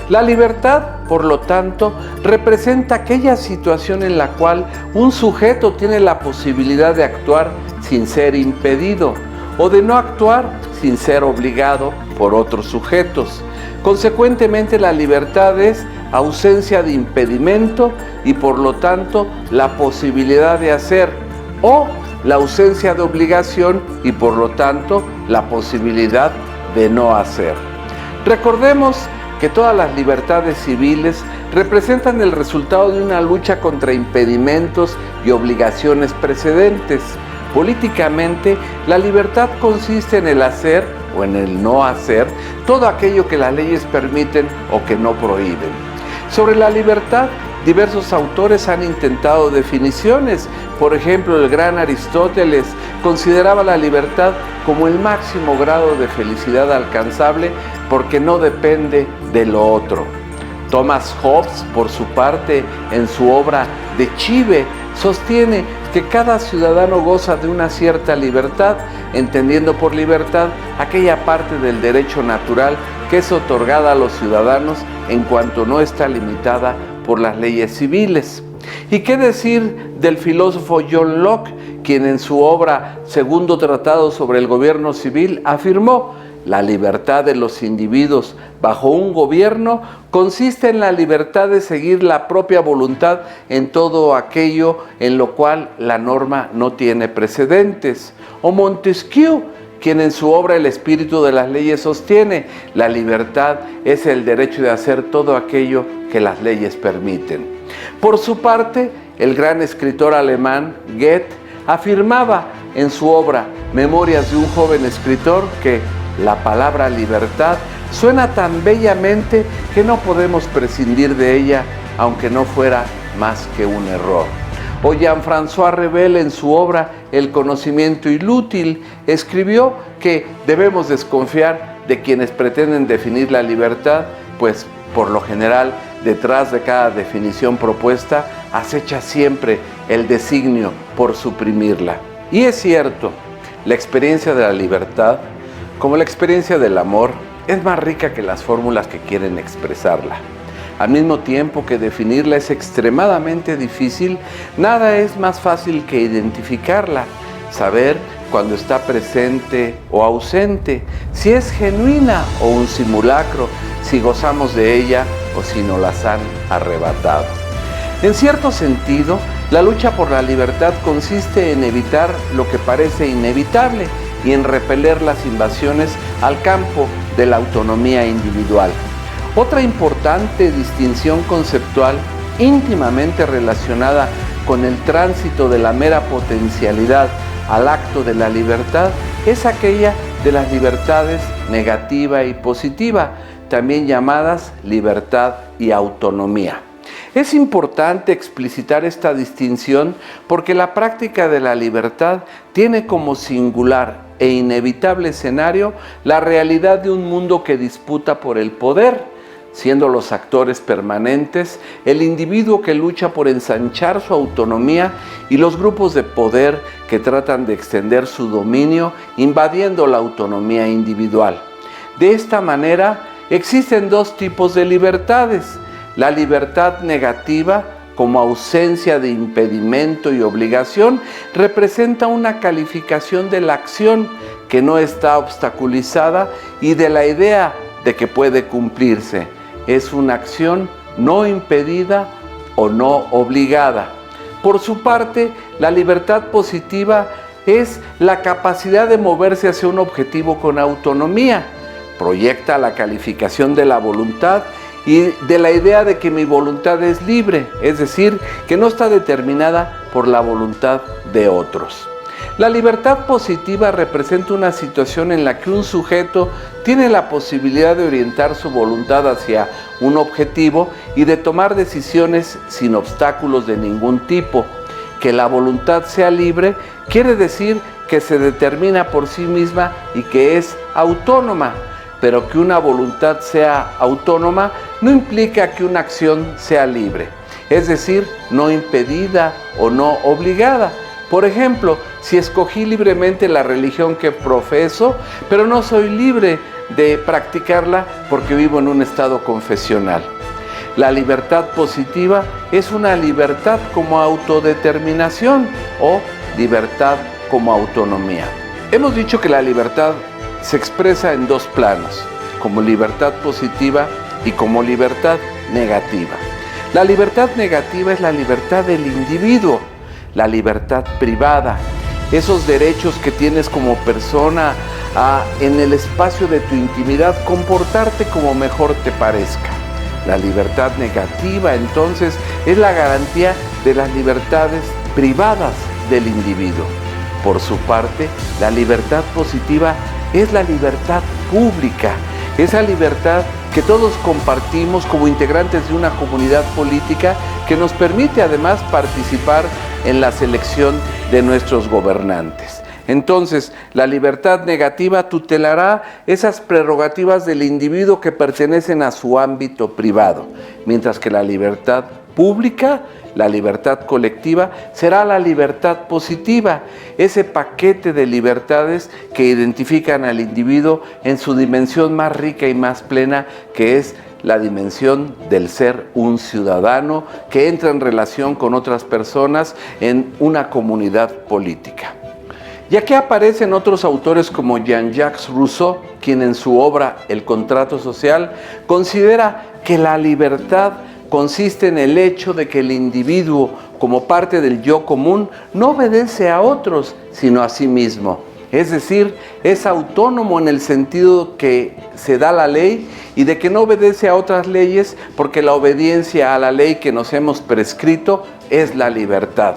La libertad, por lo tanto, representa aquella situación en la cual un sujeto tiene la posibilidad de actuar sin ser impedido o de no actuar sin ser obligado por otros sujetos. Consecuentemente, la libertad es ausencia de impedimento y por lo tanto la posibilidad de hacer, o la ausencia de obligación y por lo tanto la posibilidad de no hacer. Recordemos que todas las libertades civiles representan el resultado de una lucha contra impedimentos y obligaciones precedentes. Políticamente, la libertad consiste en el hacer o en el no hacer todo aquello que las leyes permiten o que no prohíben. Sobre la libertad, diversos autores han intentado definiciones. Por ejemplo, el gran Aristóteles consideraba la libertad como el máximo grado de felicidad alcanzable porque no depende de lo otro. Thomas Hobbes, por su parte, en su obra De Cive, sostiene que cada ciudadano goza de una cierta libertad, entendiendo por libertad aquella parte del derecho natural que es otorgada a los ciudadanos en cuanto no está limitada por las leyes civiles. ¿Y qué decir del filósofo John Locke, quien en su obra Segundo Tratado sobre el Gobierno Civil afirmó: la libertad de los individuos bajo un gobierno consiste en la libertad de seguir la propia voluntad en todo aquello en lo cual la norma no tiene precedentes? O Montesquieu, quien en su obra El espíritu de las leyes sostiene: la libertad es el derecho de hacer todo aquello que las leyes permiten. Por su parte, el gran escritor alemán Goethe afirmaba en su obra Memorias de un joven escritor que la palabra libertad suena tan bellamente que no podemos prescindir de ella, aunque no fuera más que un error. O Jean-François Revel, en su obra El conocimiento inútil, escribió que debemos desconfiar de quienes pretenden definir la libertad, pues por lo general detrás de cada definición propuesta acecha siempre el designio por suprimirla. Y es cierto, la experiencia de la libertad, como la experiencia del amor, es más rica que las fórmulas que quieren expresarla. Al mismo tiempo que definirla es extremadamente difícil, nada es más fácil que identificarla, saber cuando está presente o ausente, si es genuina o un simulacro, si gozamos de ella o si nos las han arrebatado. En cierto sentido, la lucha por la libertad consiste en evitar lo que parece inevitable y en repeler las invasiones al campo de la autonomía individual. Otra importante distinción conceptual íntimamente relacionada con el tránsito de la mera potencialidad al acto de la libertad es aquella de las libertades negativa y positiva, también llamadas libertad y autonomía. Es importante explicitar esta distinción porque la práctica de la libertad tiene como singular e inevitable escenario la realidad de un mundo que disputa por el poder, siendo los actores permanentes el individuo que lucha por ensanchar su autonomía y los grupos de poder que tratan de extender su dominio invadiendo la autonomía individual. De esta manera, existen dos tipos de libertades: la libertad negativa, como ausencia de impedimento y obligación, representa una calificación de la acción que no está obstaculizada y de la idea de que puede cumplirse. Es una acción no impedida o no obligada. Por su parte, la libertad positiva es la capacidad de moverse hacia un objetivo con autonomía. Proyecta la calificación de la voluntad y de la idea de que mi voluntad es libre, es decir, que no está determinada por la voluntad de otros. La libertad positiva representa una situación en la que un sujeto tiene la posibilidad de orientar su voluntad hacia un objetivo y de tomar decisiones sin obstáculos de ningún tipo. Que la voluntad sea libre quiere decir que se determina por sí misma y que es autónoma. Pero que una voluntad sea autónoma no implica que una acción sea libre, es decir, no impedida o no obligada. Por ejemplo, si escogí libremente la religión que profeso, pero no soy libre de practicarla porque vivo en un estado confesional. La libertad positiva es una libertad como autodeterminación o libertad como autonomía. Hemos dicho que la libertad se expresa en dos planos, como libertad positiva y como libertad negativa. La libertad negativa es la libertad del individuo, la libertad privada, esos derechos que tienes como persona en el espacio de tu intimidad, comportarte como mejor te parezca. La libertad negativa, entonces, es la garantía de las libertades privadas del individuo. Por su parte, la libertad positiva es la libertad pública, esa libertad que todos compartimos como integrantes de una comunidad política que nos permite además participar en la selección de nuestros gobernantes. Entonces, la libertad negativa tutelará esas prerrogativas del individuo que pertenecen a su ámbito privado, mientras que la libertad pública, la libertad colectiva, será la libertad positiva, ese paquete de libertades que identifican al individuo en su dimensión más rica y más plena, que es la dimensión del ser un ciudadano que entra en relación con otras personas en una comunidad política. Y aquí aparecen otros autores como Jean-Jacques Rousseau, quien en su obra El contrato social considera que la libertad consiste en el hecho de que el individuo, como parte del yo común, no obedece a otros, sino a sí mismo. Es decir, es autónomo en el sentido que se da la ley y de que no obedece a otras leyes porque la obediencia a la ley que nos hemos prescrito es la libertad.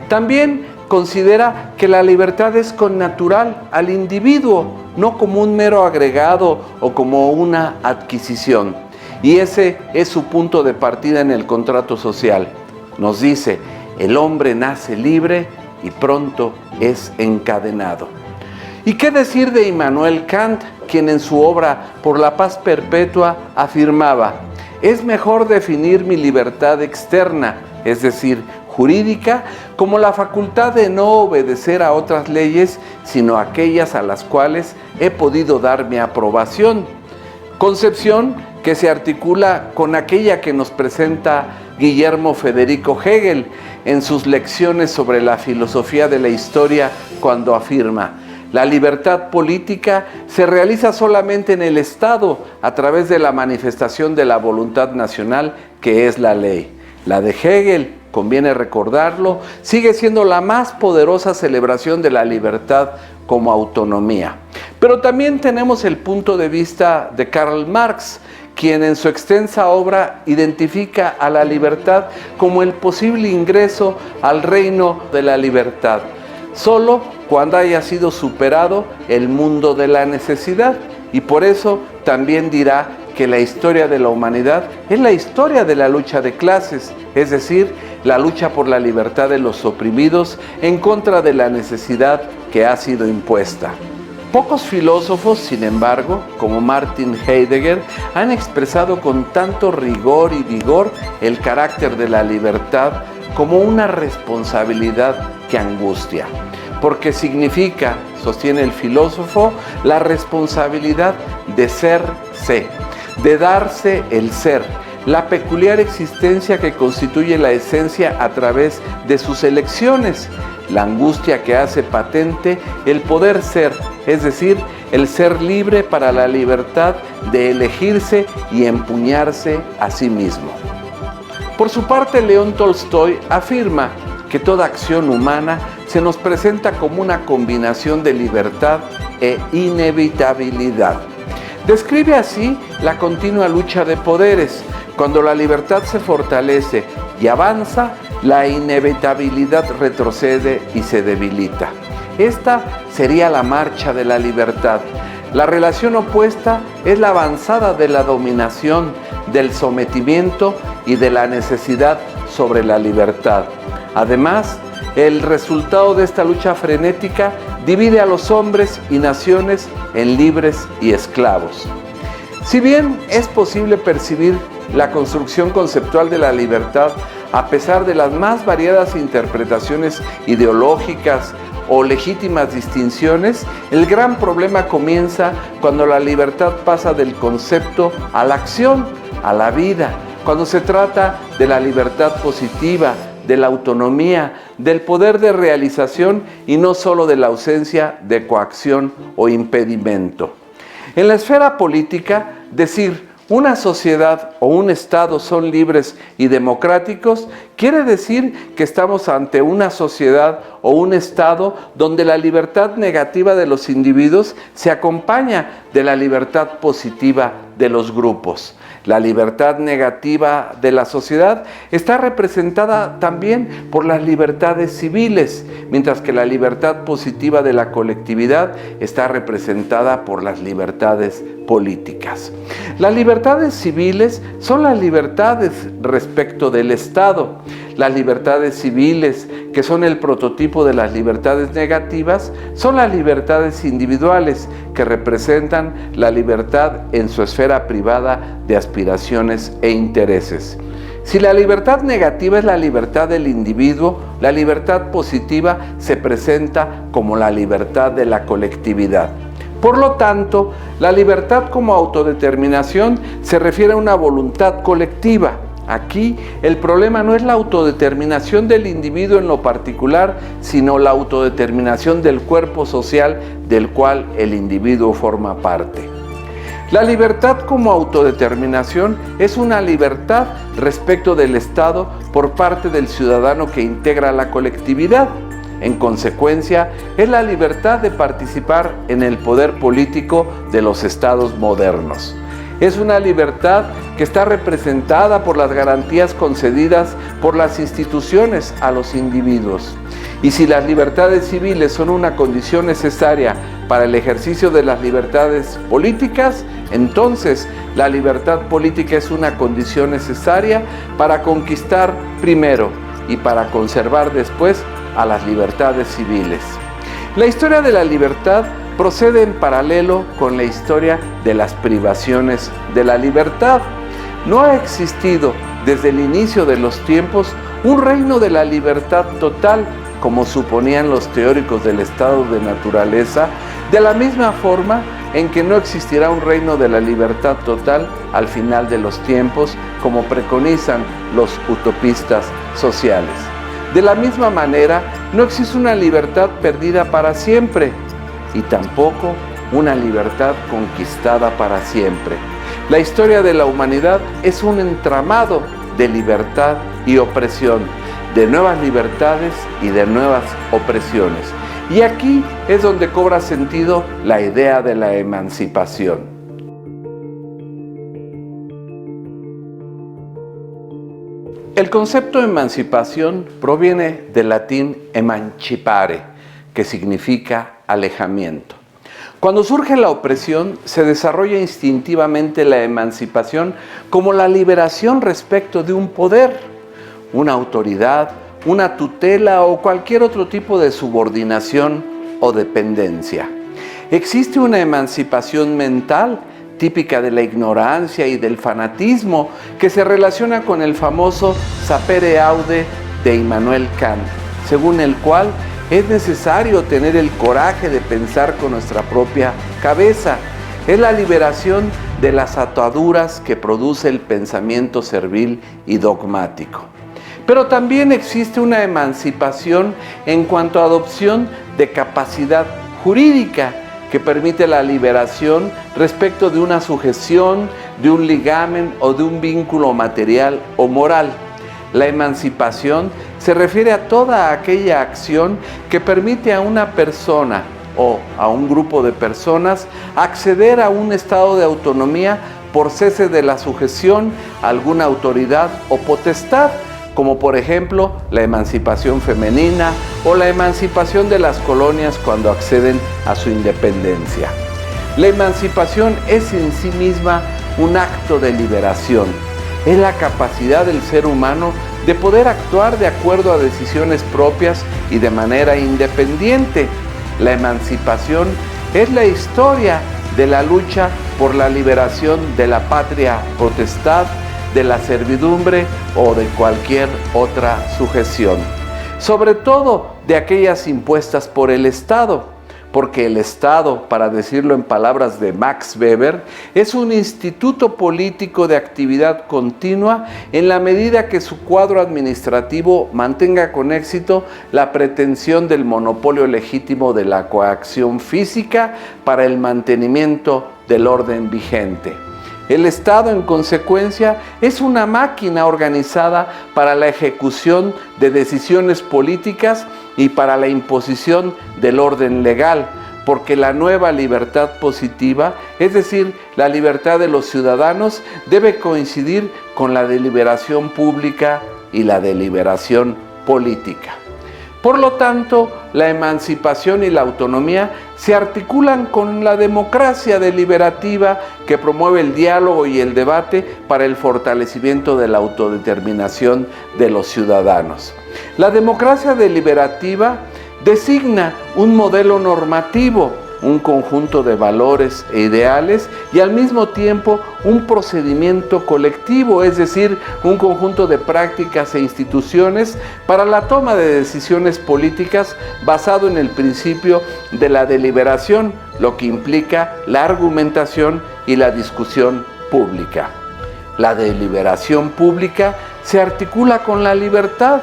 También considera que la libertad es connatural al individuo, no como un mero agregado o como una adquisición. Y ese es su punto de partida en el contrato social. Nos dice, el hombre nace libre y pronto es encadenado. ¿Y qué decir de Immanuel Kant, quien en su obra Por la paz perpetua afirmaba: es mejor definir mi libertad externa, es decir, jurídica, como la facultad de no obedecer a otras leyes, sino aquellas a las cuales he podido dar mi aprobación? Concepción que se articula con aquella que nos presenta Guillermo Federico Hegel en sus lecciones sobre la filosofía de la historia, cuando afirma: la libertad política se realiza solamente en el Estado a través de la manifestación de la voluntad nacional, que es la ley. La de Hegel, conviene recordarlo, sigue siendo la más poderosa celebración de la libertad como autonomía. Pero también tenemos el punto de vista de Karl Marx, quien en su extensa obra identifica a la libertad como el posible ingreso al reino de la libertad, solo cuando haya sido superado el mundo de la necesidad. Y por eso también dirá que la historia de la humanidad es la historia de la lucha de clases, es decir, la lucha por la libertad de los oprimidos en contra de la necesidad que ha sido impuesta. Pocos filósofos, sin embargo, como Martin Heidegger, han expresado con tanto rigor y vigor el carácter de la libertad como una responsabilidad que angustia, porque significa, sostiene el filósofo, la responsabilidad de serse, de darse el ser, la peculiar existencia que constituye la esencia a través de sus elecciones, la angustia que hace patente el poder ser, es decir, el ser libre para la libertad de elegirse y empuñarse a sí mismo. Por su parte, León Tolstoy afirma que toda acción humana se nos presenta como una combinación de libertad e inevitabilidad. Describe así la continua lucha de poderes. Cuando la libertad se fortalece y avanza, la inevitabilidad retrocede y se debilita. Esta sería la marcha de la libertad. La relación opuesta es la avanzada de la dominación, del sometimiento y de la necesidad sobre la libertad. Además, el resultado de esta lucha frenética divide a los hombres y naciones en libres y esclavos. Si bien es posible percibir la construcción conceptual de la libertad a pesar de las más variadas interpretaciones ideológicas o legítimas distinciones, el gran problema comienza cuando la libertad pasa del concepto a la acción, a la vida, cuando se trata de la libertad positiva, de la autonomía, del poder de realización y no solo de la ausencia de coacción o impedimento. En la esfera política, decir una sociedad o un Estado son libres y democráticos quiere decir que estamos ante una sociedad o un Estado donde la libertad negativa de los individuos se acompaña de la libertad positiva de los grupos. La libertad negativa de la sociedad está representada también por las libertades civiles, mientras que la libertad positiva de la colectividad está representada por las libertades políticas. Las libertades civiles son las libertades respecto del Estado. Las libertades civiles, que son el prototipo de las libertades negativas, son las libertades individuales, que representan la libertad en su esfera privada de aspiraciones e intereses. Si la libertad negativa es la libertad del individuo, la libertad positiva se presenta como la libertad de la colectividad. Por lo tanto, la libertad como autodeterminación se refiere a una voluntad colectiva. Aquí el problema no es la autodeterminación del individuo en lo particular, sino la autodeterminación del cuerpo social del cual el individuo forma parte. La libertad como autodeterminación es una libertad respecto del Estado por parte del ciudadano que integra la colectividad. En consecuencia, es la libertad de participar en el poder político de los estados modernos. Es una libertad que está representada por las garantías concedidas por las instituciones a los individuos. Y si las libertades civiles son una condición necesaria para el ejercicio de las libertades políticas, entonces la libertad política es una condición necesaria para conquistar primero y para conservar después a las libertades civiles. La historia de la libertad procede en paralelo con la historia de las privaciones de la libertad. No ha existido desde el inicio de los tiempos un reino de la libertad total, como suponían los teóricos del estado de naturaleza, de la misma forma en que no existirá un reino de la libertad total al final de los tiempos, como preconizan los utopistas sociales. De la misma manera, no existe una libertad perdida para siempre y tampoco una libertad conquistada para siempre. La historia de la humanidad es un entramado de libertad y opresión, de nuevas libertades y de nuevas opresiones. Y aquí es donde cobra sentido la idea de la emancipación. El concepto de emancipación proviene del latín emancipare, que significa alejamiento. Cuando surge la opresión, se desarrolla instintivamente la emancipación como la liberación respecto de un poder, una autoridad, una tutela o cualquier otro tipo de subordinación o dependencia. Existe una emancipación mental típica de la ignorancia y del fanatismo que se relaciona con el famoso sapere aude de Immanuel Kant, según el cual es necesario tener el coraje de pensar con nuestra propia cabeza. Es la liberación de las ataduras que produce el pensamiento servil y dogmático. Pero también existe una emancipación en cuanto a adopción de capacidad jurídica que permite la liberación respecto de una sujeción, de un ligamen o de un vínculo material o moral. La emancipación se refiere a toda aquella acción que permite a una persona o a un grupo de personas acceder a un estado de autonomía por cese de la sujeción a alguna autoridad o potestad, como por ejemplo la emancipación femenina o la emancipación de las colonias cuando acceden a su independencia. La emancipación es en sí misma un acto de liberación. Es la capacidad del ser humano de poder actuar de acuerdo a decisiones propias y de manera independiente. La emancipación es la historia de la lucha por la liberación de la patria potestad, de la servidumbre o de cualquier otra sujeción, sobre todo de aquellas impuestas por el Estado, porque el Estado, para decirlo en palabras de Max Weber, es un instituto político de actividad continua en la medida que su cuadro administrativo mantenga con éxito la pretensión del monopolio legítimo de la coacción física para el mantenimiento del orden vigente. El Estado, en consecuencia, es una máquina organizada para la ejecución de decisiones políticas y para la imposición del orden legal, porque la nueva libertad positiva, es decir, la libertad de los ciudadanos, debe coincidir con la deliberación pública y la deliberación política. Por lo tanto, la emancipación y la autonomía se articulan con la democracia deliberativa que promueve el diálogo y el debate para el fortalecimiento de la autodeterminación de los ciudadanos. La democracia deliberativa designa un modelo normativo, un conjunto de valores e ideales y al mismo tiempo un procedimiento colectivo, es decir, un conjunto de prácticas e instituciones para la toma de decisiones políticas basado en el principio de la deliberación, lo que implica la argumentación y la discusión pública. La deliberación pública se articula con la libertad,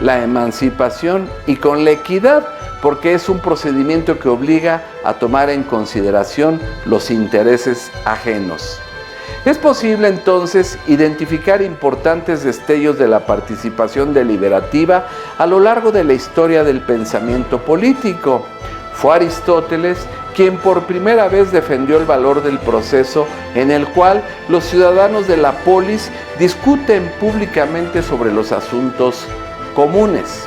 la emancipación y con la equidad, porque es un procedimiento que obliga a tomar en consideración los intereses ajenos. Es posible entonces identificar importantes destellos de la participación deliberativa a lo largo de la historia del pensamiento político. Fue Aristóteles quien por primera vez defendió el valor del proceso en el cual los ciudadanos de la polis discuten públicamente sobre los asuntos comunes.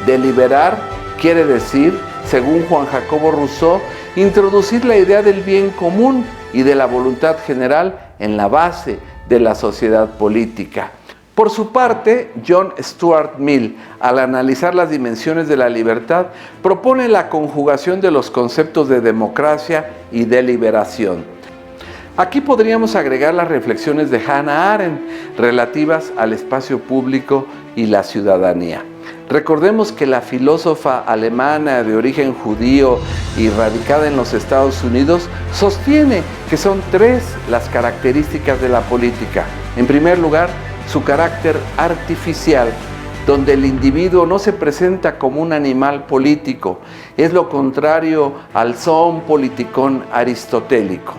Deliberar quiere decir, según Juan Jacobo Rousseau, introducir la idea del bien común y de la voluntad general en la base de la sociedad política. Por su parte, John Stuart Mill, al analizar las dimensiones de la libertad, propone la conjugación de los conceptos de democracia y deliberación. Aquí podríamos agregar las reflexiones de Hannah Arendt relativas al espacio público y la ciudadanía. Recordemos que la filósofa alemana de origen judío y radicada en los Estados Unidos sostiene que son tres las características de la política. En primer lugar, su carácter artificial, donde el individuo no se presenta como un animal político, es lo contrario al zoon politikon aristotélico.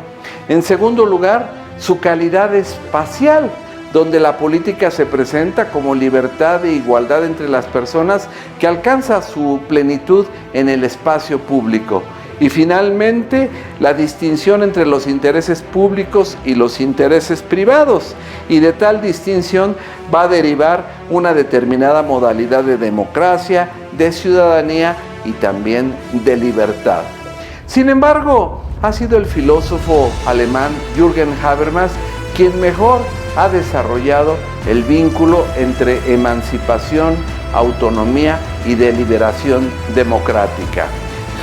En segundo lugar, su calidad espacial, donde la política se presenta como libertad e igualdad entre las personas que alcanza su plenitud en el espacio público. Y finalmente, la distinción entre los intereses públicos y los intereses privados. Y de tal distinción va a derivar una determinada modalidad de democracia, de ciudadanía y también de libertad. Sin embargo, ha sido el filósofo alemán Jürgen Habermas quien mejor ha desarrollado el vínculo entre emancipación, autonomía y deliberación democrática.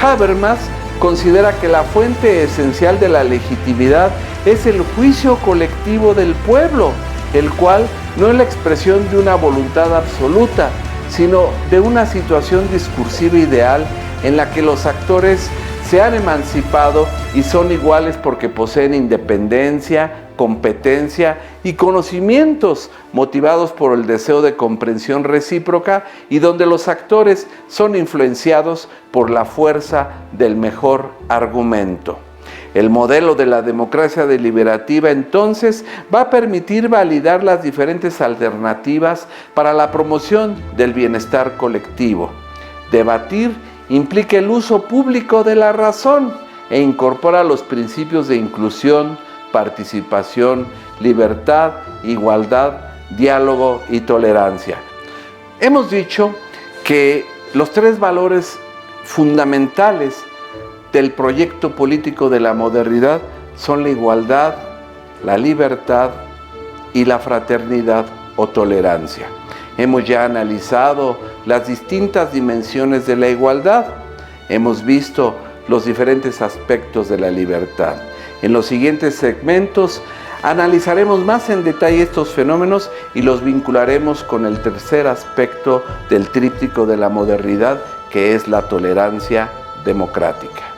Habermas considera que la fuente esencial de la legitimidad es el juicio colectivo del pueblo, el cual no es la expresión de una voluntad absoluta, sino de una situación discursiva ideal en la que los actores se han emancipado y son iguales porque poseen independencia, competencia y conocimientos motivados por el deseo de comprensión recíproca, y donde los actores son influenciados por la fuerza del mejor argumento. El modelo de la democracia deliberativa entonces va a permitir validar las diferentes alternativas para la promoción del bienestar colectivo. Debatir implica el uso público de la razón e incorpora los principios de inclusión, participación, libertad, igualdad, diálogo y tolerancia. Hemos dicho que los tres valores fundamentales del proyecto político de la modernidad son la igualdad, la libertad y la fraternidad o tolerancia. Hemos ya analizado las distintas dimensiones de la igualdad. Hemos visto los diferentes aspectos de la libertad. En los siguientes segmentos analizaremos más en detalle estos fenómenos y los vincularemos con el tercer aspecto del tríptico de la modernidad, que es la tolerancia democrática.